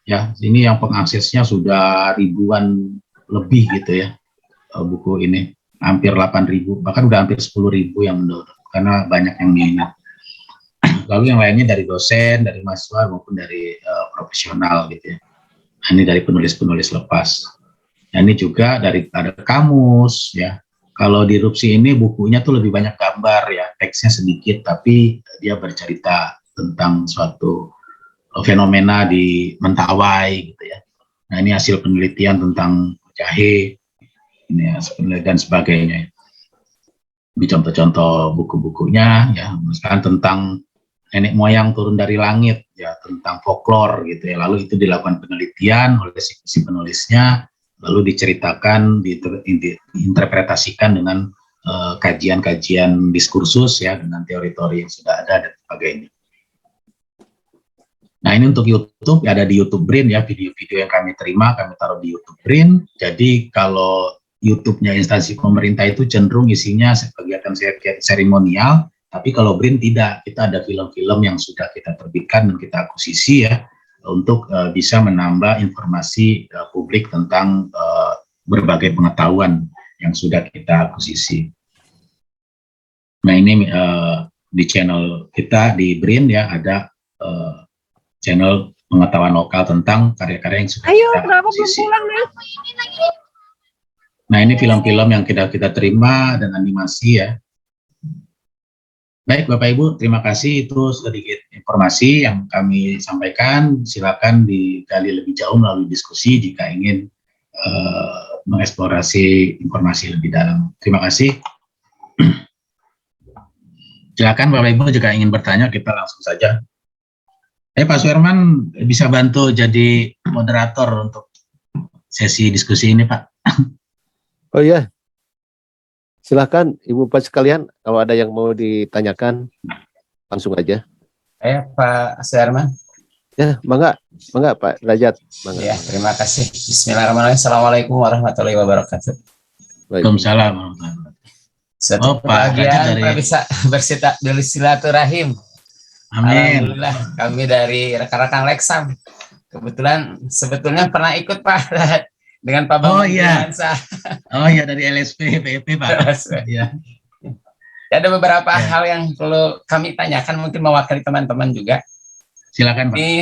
ya. Ini yang pengaksesnya sudah ribuan lebih gitu ya, buku ini. Hampir 8.000, bahkan udah hampir 10.000 yang mendownload, karena banyak yang minat. Lalu yang lainnya dari dosen, dari mahasiswa maupun dari profesional gitu ya. Nah, ini dari penulis-penulis lepas. Nah, ini juga dari ada kamus ya. Kalau di Rupsi ini bukunya tuh lebih banyak gambar ya, teksnya sedikit, tapi dia bercerita tentang suatu fenomena di Mentawai gitu ya. Nah, ini hasil penelitian tentang jahe ini ya, dan sebagainya. Di contoh-contoh buku-bukunya ya, misalkan tentang nenek moyang turun dari langit ya, tentang folklore gitu ya. Lalu itu dilakukan penelitian oleh si penulisnya, lalu diceritakan, diinterpretasikan dengan kajian-kajian diskursus ya, dengan teori-teori yang sudah ada dan sebagainya. Nah, ini untuk YouTube, ya ada di YouTube BRIN ya, video-video yang kami terima, kami taruh di YouTube BRIN. Jadi kalau YouTube-nya instansi pemerintah itu cenderung isinya kegiatan seremonial, tapi kalau BRIN tidak, kita ada film-film yang sudah kita terbitkan dan kita akuisisi ya, untuk bisa menambah informasi publik tentang berbagai pengetahuan yang sudah kita akuisisi. Nah, ini di channel kita di BRIN ya, ada channel pengetahuan lokal tentang karya-karya yang sudah kita akuisisi. Nah, ini film-film yang kita terima dan animasi ya. Baik, Bapak Ibu, terima kasih. Itu sedikit informasi yang kami sampaikan. Silakan digali lebih jauh melalui diskusi jika ingin mengeksplorasi informasi lebih dalam. Terima kasih. Silakan Bapak Ibu jika ingin bertanya, kita langsung saja. Pak Suherman bisa bantu jadi moderator untuk sesi diskusi ini, Pak. Oh iya, silahkan Ibu Pak sekalian, kalau ada yang mau ditanyakan langsung aja. Pak Suherman. Ya, mangga Pak Derajat. Mangga. Ya, terima kasih. Bismillahirrahmanirrahim. Assalamualaikum warahmatullahi wabarakatuh. Waalaikumsalam. Suatu kebahagiaan Pak bisa bersilaturahim. Amin. Alhamdulillah, kami dari rekan-rekan Lexam. Kebetulan sebetulnya pernah ikut Pak dengan Pak Bambang. Oh iya. Oh iya, dari LSP PEP Pak. Ya. Ada beberapa hal yang perlu kami tanyakan, mungkin mewakili teman-teman juga. Silakan Pak. Ini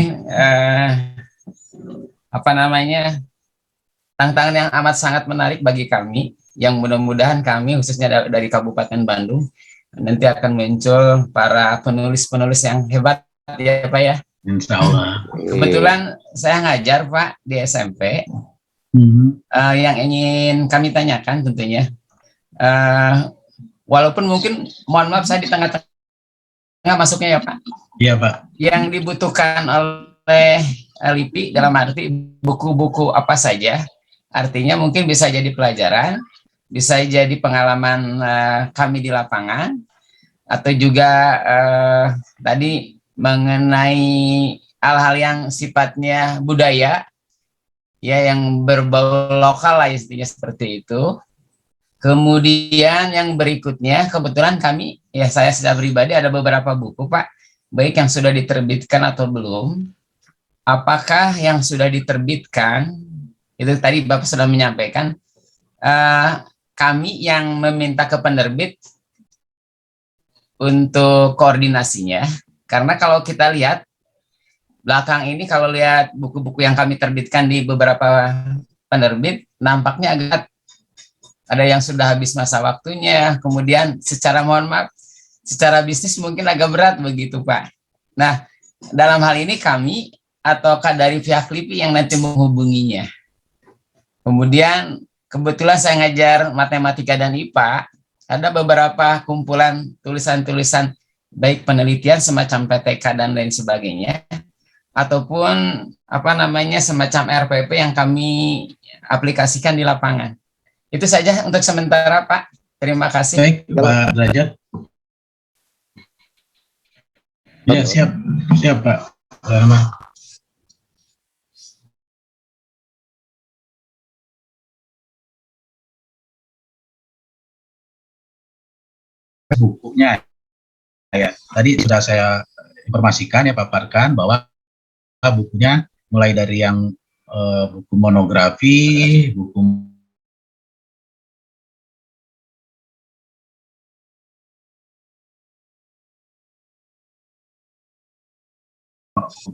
tantangan yang amat sangat menarik bagi kami, yang mudah-mudahan kami khususnya dari Kabupaten Bandung nanti akan muncul para penulis-penulis yang hebat ya Pak ya. Insya Allah. Kebetulan saya ngajar Pak di SMP. Yang ingin kami tanyakan tentunya, walaupun mungkin mohon maaf saya di tengah-tengah masuknya ya Pak. Iya Pak. Yang dibutuhkan oleh LIPI dalam arti buku-buku apa saja, artinya mungkin bisa jadi pelajaran, bisa jadi pengalaman kami di lapangan, atau juga tadi mengenai hal-hal yang sifatnya budaya, ya yang berbau lokal lah istilahnya seperti itu. Kemudian yang berikutnya, kebetulan kami, ya saya secara pribadi ada beberapa buku Pak, baik yang sudah diterbitkan atau belum. Apakah yang sudah diterbitkan, itu tadi Bapak sudah menyampaikan, kami yang meminta ke penerbit untuk koordinasinya, karena kalau kita lihat belakang ini, kalau lihat buku-buku yang kami terbitkan di beberapa penerbit, nampaknya agak ada yang sudah habis masa waktunya, kemudian secara mohon maaf, secara bisnis mungkin agak berat begitu Pak. Nah, dalam hal ini kami ataukah dari pihak LIPI yang nanti menghubunginya. Kemudian kebetulan saya ngajar matematika dan IPA, ada beberapa kumpulan tulisan-tulisan baik penelitian semacam PTK dan lain sebagainya, ataupun semacam RPP yang kami aplikasikan di lapangan. Itu saja untuk sementara Pak. Terima kasih. Baik Pak Derajat. Ya siap Pak. Bukunya ya tadi sudah saya informasikan ya paparkan bahwa bukunya mulai dari yang buku monografi, buku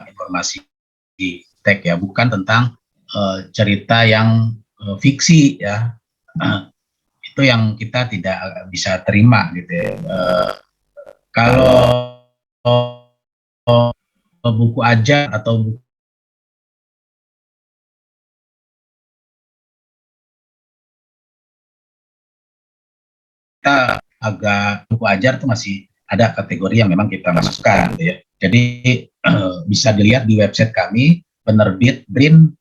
informasi di teks ya, bukan tentang cerita yang fiksi ya. Itu yang kita tidak bisa terima gitu ya. Kalau buku ajar atau buku kita agak buku ajar itu masih ada kategori yang memang kita masukkan gitu ya. Jadi bisa dilihat di website kami penerbit BRIN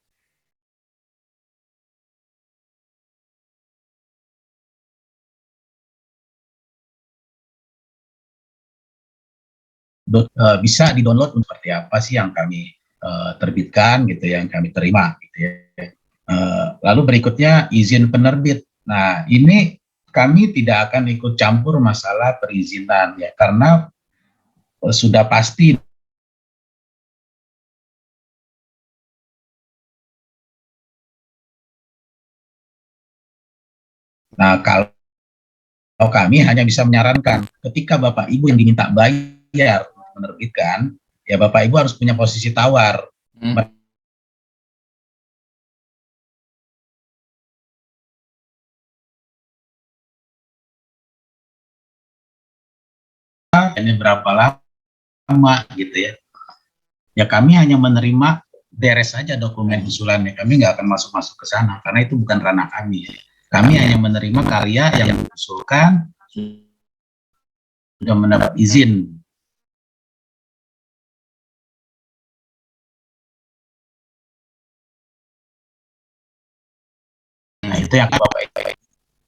bisa di-download seperti apa sih yang kami terbitkan gitu ya, yang kami terima gitu ya. Lalu berikutnya izin penerbit. Nah, ini kami tidak akan ikut campur masalah perizinan ya, karena sudah pasti. Nah, kalau kami hanya bisa menyarankan ketika Bapak Ibu yang diminta bayar untuk menerbitkan, ya Bapak Ibu harus punya posisi tawar. Ini berapa lama gitu ya. Ya kami hanya menerima beres saja dokumen usulannya. Kami nggak akan masuk-masuk ke sana karena itu bukan ranah kami. Kami hanya menerima karya yang diusulkan sudah mendapat izin. Nah itu yang Bapak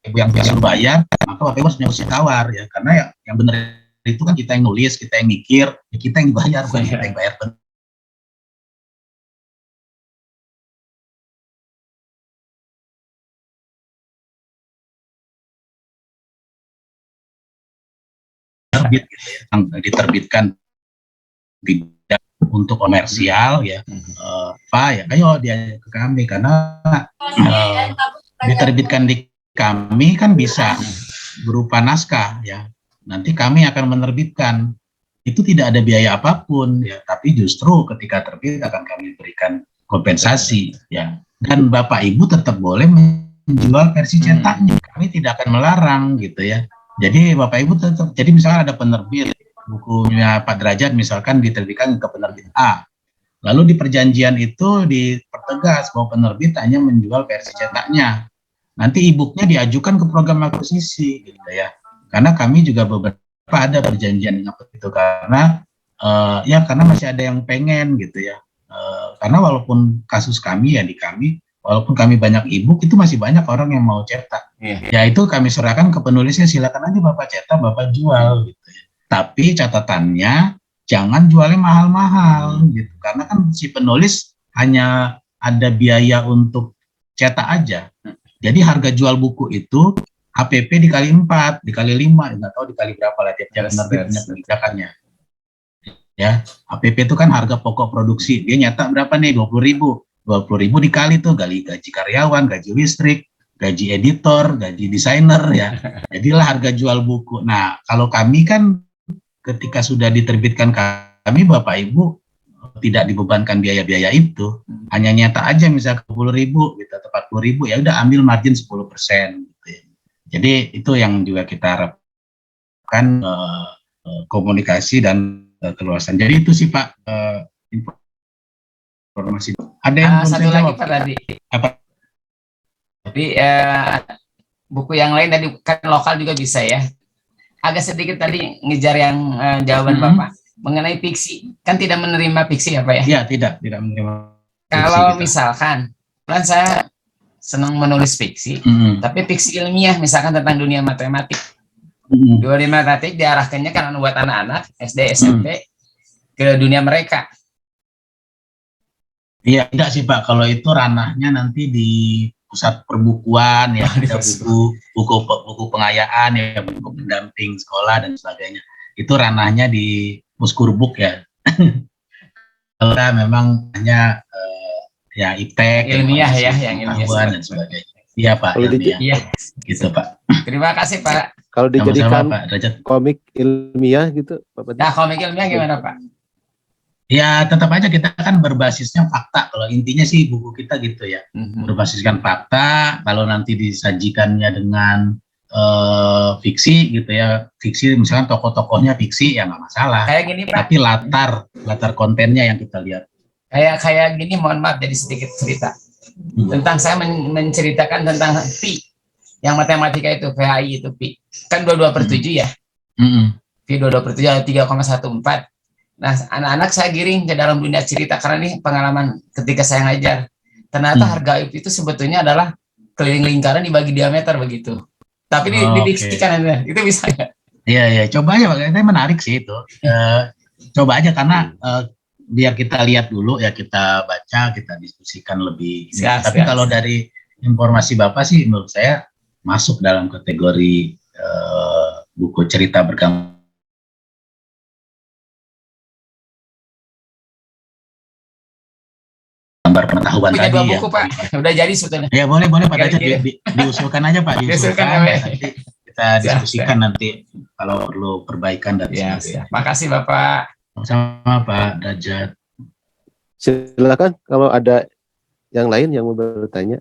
Ibu yang biasa bayar, maka Bapak Ibu harus punya posisi tawar ya, karena yang benar itu kan kita yang nulis, kita yang mikir, ya kita yang dibayar, bukan kita yang bayar. Terbit gitu ya, yang diterbitkan tidak untuk komersial ya, Pak ya, ayo dia ke kami karena diterbitkan di kami kan bisa berupa naskah ya. Nanti kami akan menerbitkan, itu tidak ada biaya apapun ya, tapi justru ketika terbit akan kami berikan kompensasi ya, dan Bapak Ibu tetap boleh menjual versi cetaknya, kami tidak akan melarang gitu ya. Jadi Bapak Ibu tetap, jadi misalkan ada penerbit bukunya Pak Derajat misalkan diterbitkan ke penerbit A, lalu di perjanjian itu dipertegas bahwa penerbit hanya menjual versi cetaknya, nanti e-booknya diajukan ke program akuisisi gitu ya. Karena kami juga beberapa ada perjanjian dengan itu, karena ya karena masih ada yang pengen gitu ya. Karena walaupun kasus kami ya di kami, walaupun kami banyak e-book, itu masih banyak orang yang mau cetak. Ya itu kami serahkan ke penulisnya, silakan aja Bapak cetak, Bapak jual gitu ya. Tapi catatannya jangan jualnya mahal-mahal gitu, karena kan si penulis hanya ada biaya untuk cetak aja. Jadi harga jual buku itu HPP dikali 4, dikali 5, nggak tahu dikali berapa lah tiap penerbit punya kebijakannya. Ya, HPP itu kan harga pokok produksi. Dia nyetak berapa nih? 20.000. 20.000 dikali tuh gaji karyawan, gaji listrik, gaji editor, gaji desainer ya. Jadilah harga jual buku. Nah, kalau kami kan ketika sudah diterbitkan kami, Bapak Ibu tidak dibebankan biaya-biaya itu, hanya nyetak aja misalnya 10.000 gitu atau 40.000, ya udah ambil margin 10% gitu ya. Jadi itu yang juga kita harapkan, komunikasi dan keluasan. Jadi itu sih Pak, informasi. Ada yang satu lagi Pak tadi. Apa? Jadi buku yang lain tadi kan lokal juga bisa ya. Agak sedikit tadi ngejar yang jawaban Bapak mengenai fiksi. Kan tidak menerima fiksi ya Pak ya? Iya, tidak menerima. Kalau misalkan kan saya senang menulis fiksi, tapi fiksi ilmiah misalkan tentang dunia matematik. Dunia matematik diarahkannya kan buat anak-anak SD, SMP ke dunia mereka. Iya, tidak sih Pak. Kalau itu ranahnya nanti di pusat perbukuan ya, ada buku pengayaan ya, buku pendamping sekolah dan sebagainya. Itu ranahnya di Puskurbuk ya. Kalau memang hanya ya iptek ilmiah ya, yang ilmiah dan sebagainya. Iya Pak. Iya. Gitu Pak. Terima kasih Pak. Kalau dijadikan Pak komik ilmiah gitu, Pak. Nah, komik ilmiah gimana Pak? Ya tetap aja kita kan berbasisnya fakta. Kalau intinya sih buku kita gitu ya, berbasiskan fakta. Kalau nanti disajikannya dengan fiksi gitu ya, fiksi misalkan tokoh-tokohnya fiksi ya nggak masalah. Kayak gini Pak. Tapi latar kontennya yang kita lihat. Kayak gini, mohon maaf jadi sedikit cerita tentang saya menceritakan tentang pi, yang matematika itu PHI itu pi kan 22/7 ya. Pi 22/7 ada 3,14. Nah, anak-anak saya giring ke dalam dunia cerita karena ini pengalaman ketika saya ngajar. Ternyata harga itu sebetulnya adalah keliling lingkaran dibagi diameter begitu. Tapi didiksikan itu bisa nggak? Iya, coba aja Pak. Itu menarik sih itu. Coba aja karena biar kita lihat dulu ya, kita baca, kita diskusikan lebih. Siap, Tapi siap. kalau dari informasi Bapak sih menurut saya masuk dalam kategori buku cerita bergambar pengetahuan Punya tadi 2 ya. buku, Pak. Udah jadi sebetulnya. Ya boleh Pak Kali Derajat, ini. diusulkan aja Pak, Diusulkan, diusulkan. Pak. Ya, nanti kita Siap, diskusikan nanti kalau perlu perbaikan dan Ya, sebagainya. siap. Makasih Bapak. Sama Pak Derajat. Silakan kalau ada yang lain yang mau bertanya.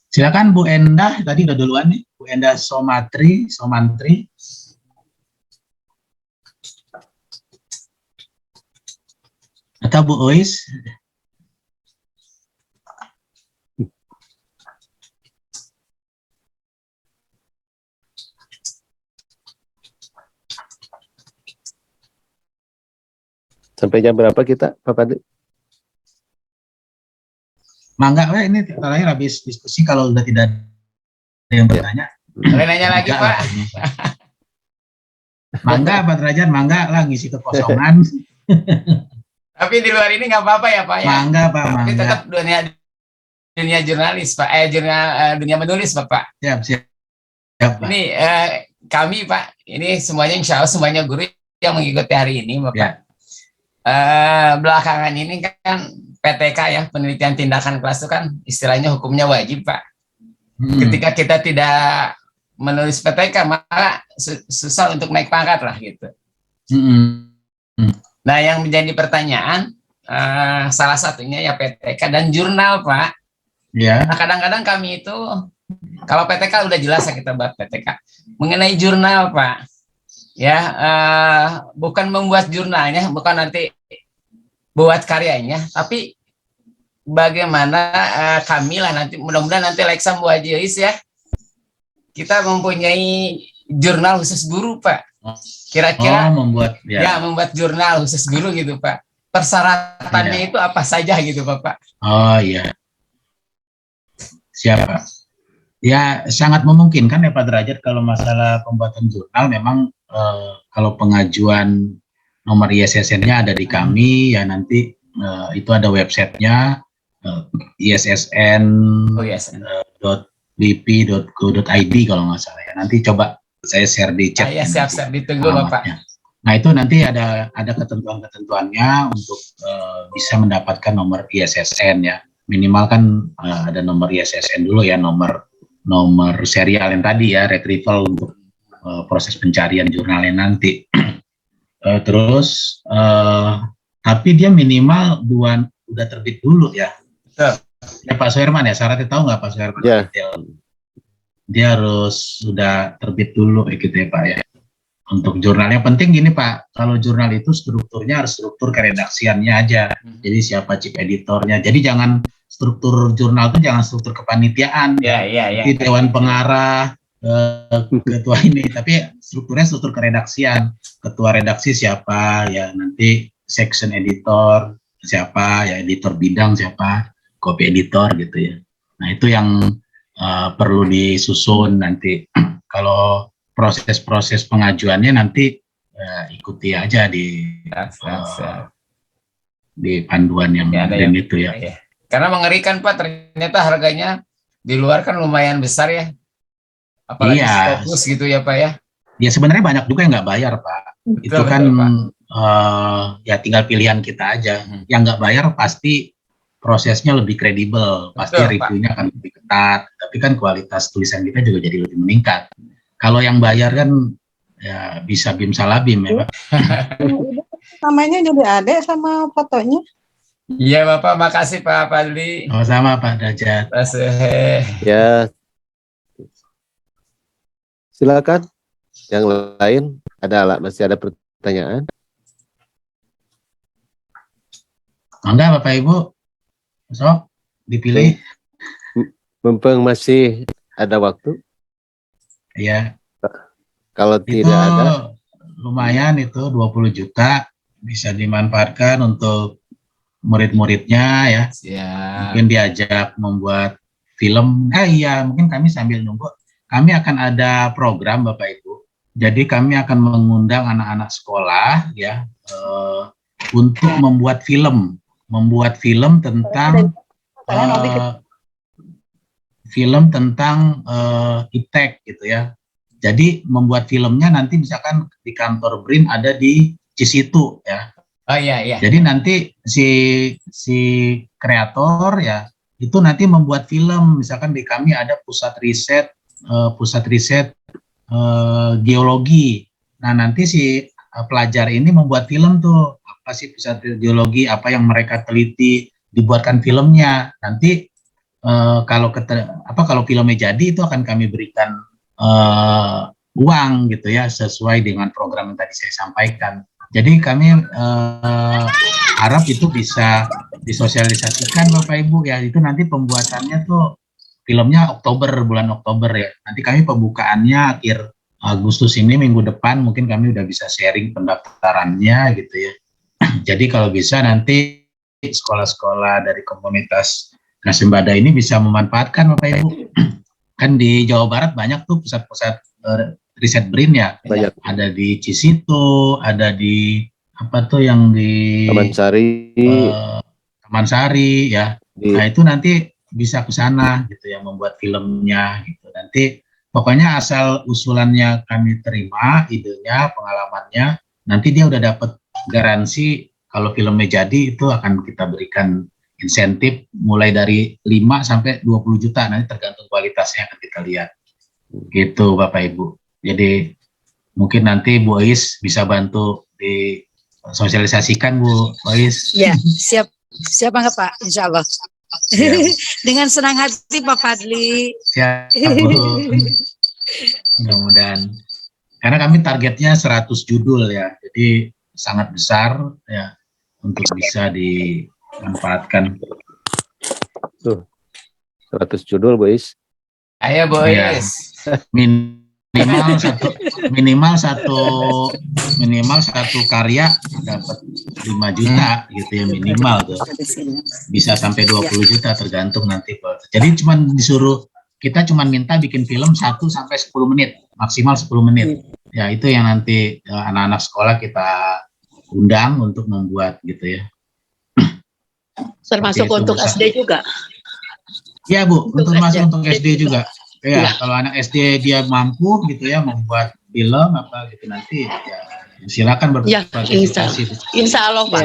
Silakan Bu Endah, tadi udah duluan nih, Bu Endah Somantri. Atau Bu Ois. Sampai jam berapa kita, Pak Padli? Mangga, ini terakhir habis diskusi, kalau udah tidak ada yang bertanya. Boleh nanya lagi, Mangga Pak. lah ini. Mangga Pak Derajat, mangga lah ngisi kekosongan. Tapi di luar ini nggak apa-apa ya, Pak ya. Mangga Pak, Tapi mangga. tetap dunia jurnalis, Pak. Dunia menulis, Bapak. Siap Pak. Ini kami, Pak. Ini semuanya, insya Allah semuanya guru yang mengikuti hari ini, Bapak. Ya. Belakangan ini kan PTK ya, penelitian tindakan kelas itu kan istilahnya hukumnya wajib, Pak. Ketika kita tidak menulis PTK, maka susah untuk naik pangkat lah gitu. Nah, yang menjadi pertanyaan salah satunya ya PTK dan jurnal, Pak. Ya. Nah, kadang-kadang kami itu kalau PTK udah jelas ya kita bahas PTK. Mengenai jurnal, Pak. Ya, bukan membuat jurnalnya, bukan nanti buat karyanya, tapi bagaimana kami lah nanti, mudah-mudahan nanti Leksam Bu Haji Ois ya, kita mempunyai jurnal khusus guru, Pak. Kira-kira membuat membuat jurnal khusus guru gitu, Pak. Persyaratannya itu apa saja gitu, Bapak? Oh iya. Siapa? Ya sangat memungkinkan ya Pak Derajat, kalau masalah pembuatan jurnal memang kalau pengajuan nomor ISSN-nya ada di kami ya, nanti itu ada websitenya issn.bp.go.id kalau nggak salah ya. Nanti coba saya share di chat. Ya, siap-siap ditunggu Bapak. Nah itu nanti ada ketentuan-ketentuannya untuk bisa mendapatkan nomor ISSN ya. Minimal kan ada nomor ISSN dulu ya, nomor serial yang tadi ya, retrieval untuk proses pencarian jurnalnya nanti. Terus tapi dia minimal udah terbit dulu ya. Ya Pak Soerman ya, syaratnya tahu nggak Pak Soerman? Ya. Dia harus sudah terbit dulu gitu ya Pak ya. Untuk jurnal yang penting gini Pak, kalau jurnal itu strukturnya harus struktur keredaksiannya aja. Jadi siapa chief editornya. Jadi jangan struktur jurnal itu jangan struktur kepanitiaan. Ya. Di dewan pengarah, ketua ini, tapi strukturnya struktur keredaksian. Ketua redaksi siapa ya, nanti section editor siapa ya, editor bidang siapa, copy editor gitu ya. Nah itu yang perlu disusun nanti. Kalau proses pengajuannya nanti ikuti aja di panduan yang itu ya. Karena mengerikan Pak, ternyata harganya di luar kan lumayan besar ya. Apalagi fokus gitu ya Pak ya. Ya sebenarnya banyak juga yang nggak bayar Pak. Itu kan ya tinggal pilihan kita aja. Yang nggak bayar pasti prosesnya lebih kredibel, pasti reviewnya akan lebih ketat. Tapi kan kualitas tulisan kita juga jadi lebih meningkat. Kalau yang bayar kan ya bisa bim salah bim ya Pak. Namanya juga ada sama fotonya. Iya Bapak, makasih Pak Padli. Sama Pak Derajat. Ya, silakan. Yang lain masih ada pertanyaan? Enggak Bapak Ibu, sok dipilih. Mumpung masih ada waktu. Ya. Kalau tidak ada, lumayan itu 20 juta bisa dimanfaatkan untuk murid-muridnya ya. Mungkin diajak membuat film. Iya, mungkin kami sambil nunggu. Kami akan ada program Bapak Ibu Jadi kami akan mengundang anak-anak sekolah ya untuk membuat film tentang iptek gitu ya. Jadi membuat filmnya nanti misalkan di kantor BRIN ada di Cisitu ya. Oh iya iya. Jadi nanti si kreator ya itu nanti membuat film, misalkan di kami ada pusat riset geologi. Nah nanti si pelajar ini membuat film tuh, apa sih pusat geologi, apa yang mereka teliti, dibuatkan filmnya. Nanti kalau filmnya jadi itu akan kami berikan uang gitu ya, sesuai dengan program yang tadi saya sampaikan. Jadi kami harap itu bisa disosialisasikan Bapak Ibu ya. Itu nanti pembuatannya tuh filmnya bulan Oktober ya. Nanti kami pembukaannya akhir Agustus ini, minggu depan mungkin kami udah bisa sharing pendaftarannya gitu ya. Jadi kalau bisa nanti sekolah-sekolah dari komunitas Nasembada ini bisa memanfaatkan Bapak Ibu. Kan di Jawa Barat banyak tuh pusat-pusat riset BRIN ya. Banyak. Ada di Cisitu, ada di apa tuh yang di Taman Sari ya. Nah itu nanti bisa ke sana gitu ya, membuat filmnya gitu. Nanti pokoknya asal usulannya kami terima, idenya, pengalamannya, nanti dia udah dapat garansi kalau filmnya jadi itu akan kita berikan insentif mulai dari 5 sampai 20 juta, nanti tergantung kualitasnya akan kita lihat. Gitu Bapak Ibu. Jadi mungkin nanti Bu Ois bisa bantu disosialisasikan Bu Ois. Ya, siap banget Pak, insya Allah. Ya. Dengan senang hati Pak Fadli. Siap Bu. Mudah-mudahan. Karena kami targetnya 100 judul ya, jadi sangat besar ya untuk bisa dimanfaatkan. Tuh, 100 judul Bois. Ayo Bois. Ya. minimal satu karya dapat 5 juta gitu ya minimal tuh. Bisa sampai 20 juta tergantung nanti. Jadi kita cuma minta bikin film 1 sampai 10 menit, maksimal 10 menit. Ya itu yang nanti anak-anak sekolah kita undang untuk membuat gitu ya. Termasuk untuk SD juga. Iya Bu, untuk SD juga. Ya, kalau anak SD dia mampu gitu ya membuat film apa gitu nanti ya silakan berpartisipasi. Insya Allah Pak.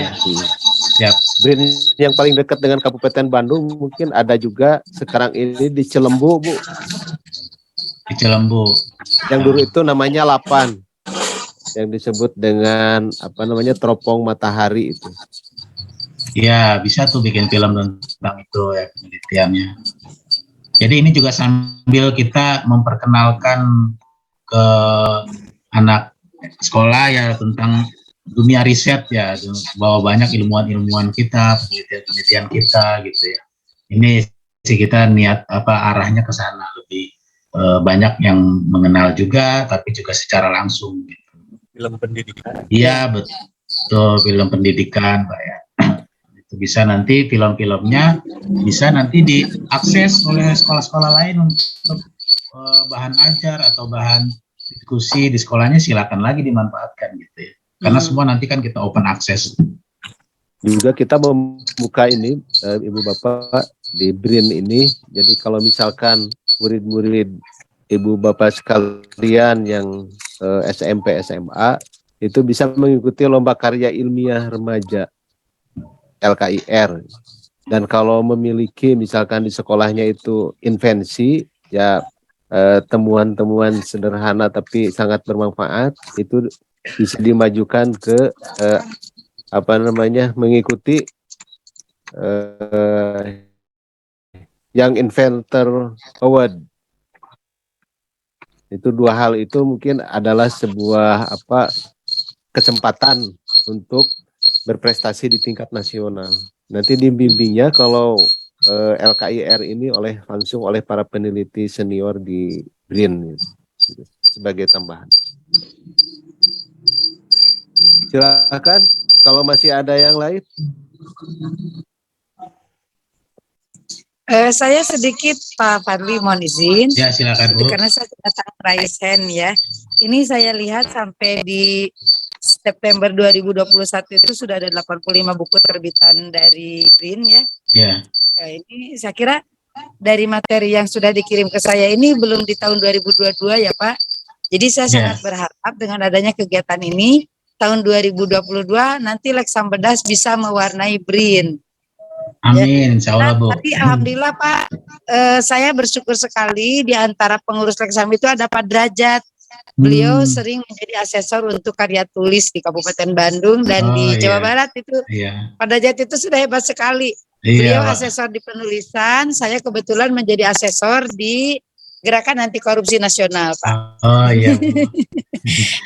Ya. BRIN yang paling dekat dengan Kabupaten Bandung mungkin ada juga sekarang ini di Cilembu Bu. Di Cilembu. Yang dulu itu namanya Lapan, yang disebut dengan teropong matahari itu. Ya bisa tuh bikin film tentang itu ya penelitiannya. Jadi ini juga sambil kita memperkenalkan ke anak sekolah ya tentang dunia riset ya, bahwa banyak ilmuwan-ilmuwan kita, penelitian-penelitian kita gitu ya. Ini sih kita niat arahnya ke sana, lebih banyak yang mengenal juga, tapi juga secara langsung gitu. Film pendidikan. Iya betul, film pendidikan Pak ya. Bisa nanti film-filmnya bisa nanti diakses oleh sekolah-sekolah lain untuk bahan ajar atau bahan diskusi di sekolahnya, silakan lagi dimanfaatkan gitu ya. Karena semua nanti kan kita open access. Juga kita membuka ini Ibu Bapak di BRIN ini. Jadi kalau misalkan murid-murid Ibu Bapak sekalian yang SMP SMA itu bisa mengikuti lomba karya ilmiah remaja LKIR, dan kalau memiliki misalkan di sekolahnya itu invensi ya, temuan-temuan sederhana tapi sangat bermanfaat, itu bisa dimajukan ke mengikuti Young Inventor Award. Itu dua hal itu mungkin adalah sebuah kesempatan untuk berprestasi di tingkat nasional. Nanti dibimbingnya kalau LKIR ini langsung oleh para peneliti senior di BRIN gitu, sebagai tambahan. Silakan kalau masih ada yang lain. Saya sedikit Pak Fadli mohon izin. Ya, silakan Bu. Karena saya datang raise hand ya. Ini saya lihat sampai di September 2021 itu sudah ada 85 buku terbitan dari BRIN ya. Ya. Ini saya kira dari materi yang sudah dikirim ke saya ini belum di tahun 2022 ya Pak. Jadi saya sangat berharap dengan adanya kegiatan ini tahun 2022 nanti Leksam Bedas bisa mewarnai BRIN. Amin, insya Allah Bu. Tapi alhamdulillah Pak, saya bersyukur sekali di antara pengurus Leksam itu ada Pak Derajat. Beliau sering menjadi asesor untuk karya tulis di Kabupaten Bandung dan di Jawa Barat itu. Pak Derajat itu sudah hebat sekali. Beliau asesor di penulisan, saya kebetulan menjadi asesor di Gerakan Anti Korupsi Nasional, Pak. Oh iya.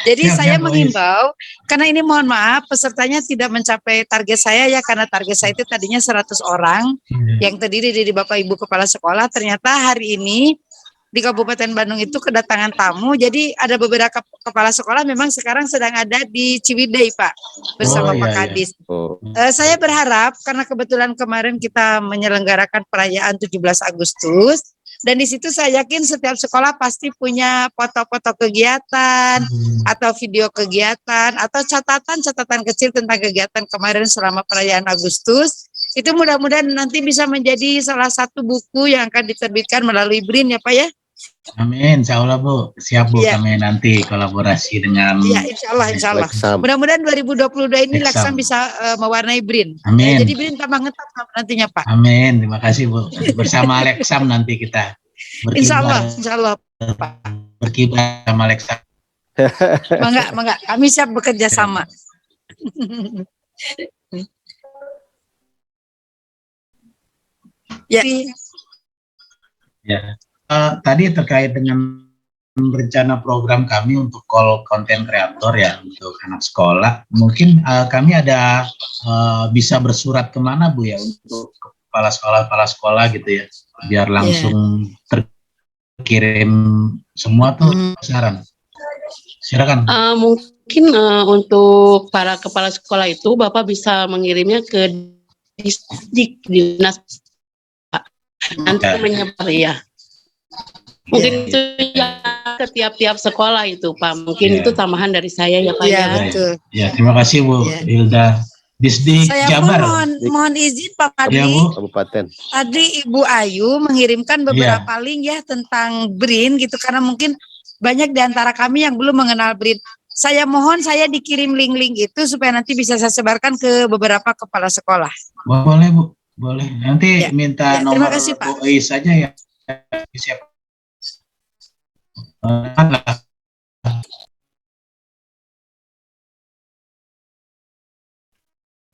Jadi saya mengimbau, karena ini mohon maaf pesertanya tidak mencapai target saya ya, karena target saya itu tadinya 100 orang yang terdiri dari Bapak Ibu Kepala Sekolah. Ternyata hari ini di Kabupaten Bandung itu kedatangan tamu, jadi ada beberapa kepala sekolah memang sekarang sedang ada di Ciwidey Pak, bersama Pak Kadis. Saya berharap karena kebetulan kemarin kita menyelenggarakan perayaan 17 Agustus, dan di situ saya yakin setiap sekolah pasti punya foto-foto kegiatan atau video kegiatan atau catatan-catatan kecil tentang kegiatan kemarin selama perayaan Agustus. Itu mudah-mudahan nanti bisa menjadi salah satu buku yang akan diterbitkan melalui BRIN ya Pak ya. Amin, insya Allah Bu. Siap Bu, kami nanti kolaborasi dengan. Iya, insya Allah. Mudah-mudahan 2022 ini Leksam bisa mewarnai BRIN. Amin. Jadi BRIN tambah ngetap nantinya Pak. Amin, terima kasih Bu. Bersama Leksam nanti kita berkibar. Insya Allah Pak. Berkibar sama Leksam. Mangga, kami siap bekerja sama. Ya. Tadi terkait dengan rencana program kami untuk call konten kreator ya untuk anak sekolah, mungkin kami ada bisa bersurat kemana Bu ya untuk kepala sekolah gitu ya, biar langsung terkirim semua tuh saran. Silakan. Mungkin untuk para kepala sekolah itu Bapak bisa mengirimnya ke dinas nanti menyebar ya. Mungkin itu ya ke tiap-tiap sekolah itu Pak. Mungkin itu tambahan dari saya ya Pak ya. Betul. Ya, terima kasih Bu Hilda. Disdik Jabar. Saya mohon izin Pak Fadli. Ya, Bu. Kabupaten. Tadi Ibu Ayu mengirimkan beberapa link ya tentang BRIN gitu, karena mungkin banyak di antara kami yang belum mengenal BRIN. Saya mohon saya dikirim link-link itu supaya nanti bisa saya sebarkan ke beberapa kepala sekolah. Boleh Bu, boleh. Nanti minta nomor terima kasih, Pak. OI saja ya. Siap.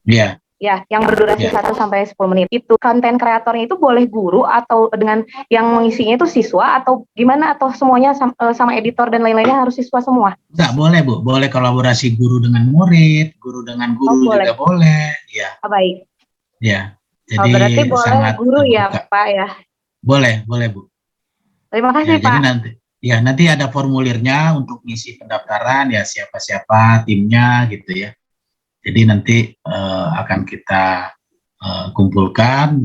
Iya. Ya, yang berdurasi 1 sampai 10 menit. Itu konten kreatornya itu boleh guru atau dengan yang mengisinya itu siswa atau gimana, atau semuanya sama editor dan lain-lainnya harus siswa semua? Enggak, boleh Bu, boleh kolaborasi guru dengan murid, guru dengan guru juga boleh. Ya. Baik. Ya. Jadi berarti boleh sangat guru terbuka. ya Pak ya? Boleh Bu. Terima kasih Pak. Jadi nanti ada formulirnya untuk ngisi pendaftaran ya, siapa-siapa timnya gitu ya. Jadi nanti akan kita kumpulkan.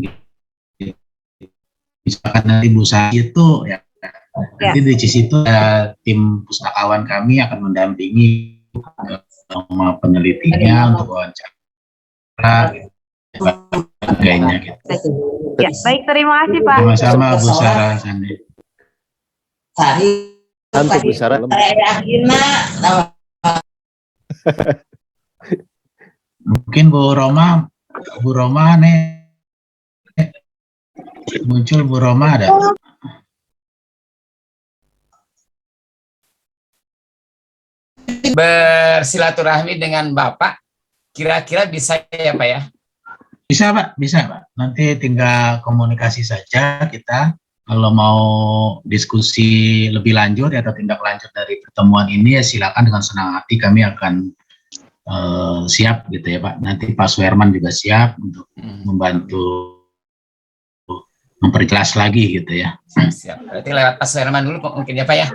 Misalkan nanti Bu Sari itu ya, nanti di situ tim pustakawan kami akan mendampingi sama penelitinya untuk wawancara gitu. Sebagainya gitu. Ya, baik, terima kasih Pak. Sama-sama Bu Sarah Sandi. Untuk Bu Sarah. Mungkin Bu Roma nih muncul. Bu Roma ada. Bersilaturahmi dengan Bapak, kira-kira bisa ya Pak ya? Bisa Pak. Nanti tinggal komunikasi saja kita. Kalau mau diskusi lebih lanjut atau tindak lanjut dari pertemuan ini ya silakan, dengan senang hati kami akan siap gitu ya Pak. Nanti Pak Suherman juga siap untuk membantu memperjelas lagi gitu ya. Siap. Berarti lewat Pak Suherman dulu mungkin ya Pak ya?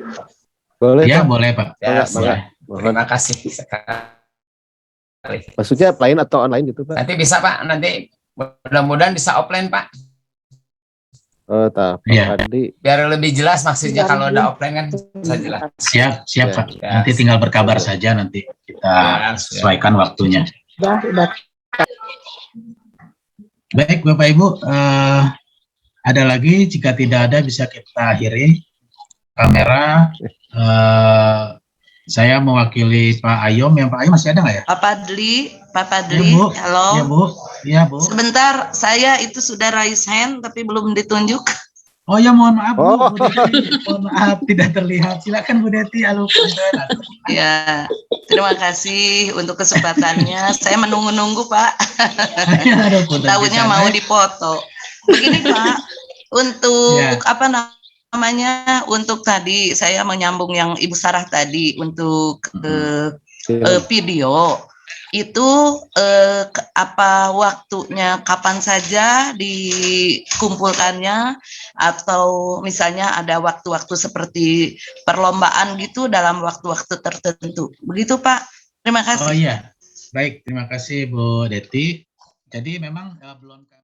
Boleh. Ya boleh Pak. Ya, boleh. Terima kasih sekali. Maksudnya offline atau online gitu Pak? Nanti bisa Pak, nanti mudah-mudahan bisa offline Pak. Pak Iya. Fadli. Biar lebih jelas maksudnya kalau udah offline kan bisa jelas. Siap, Ya. Pak. Nanti tinggal berkabar saja, nanti kita sesuaikan waktunya. Udah. Baik, Bapak Ibu, ada lagi? Jika tidak ada, bisa kita akhiri kamera. Saya mewakili Pak Ayom. Yang Pak Ayom masih ada nggak ya? Pak Padli, Ya, Bu. halo. Ya, Bu. Ya, Bu. Sebentar, saya itu sudah raise hand tapi belum ditunjuk. Oh ya, mohon maaf, Bu. Oh. Bu Deti. Mohon maaf, tidak terlihat. Silakan Bu Deti. Halo, punten. Ya, terima kasih untuk kesempatannya. Saya menunggu-nunggu, Pak. Aduh, punten Tahunya pisan, mau eh. dipoto. Begini, Pak, untuk Ya. apa namanya? Untuk tadi saya menyambung yang Ibu Sarah tadi untuk video. Itu apa waktunya, kapan saja dikumpulkannya, atau misalnya ada waktu-waktu seperti perlombaan gitu dalam waktu-waktu tertentu. Begitu, Pak. Terima kasih. Oh iya, baik, terima kasih Bu Deti. Jadi memang belum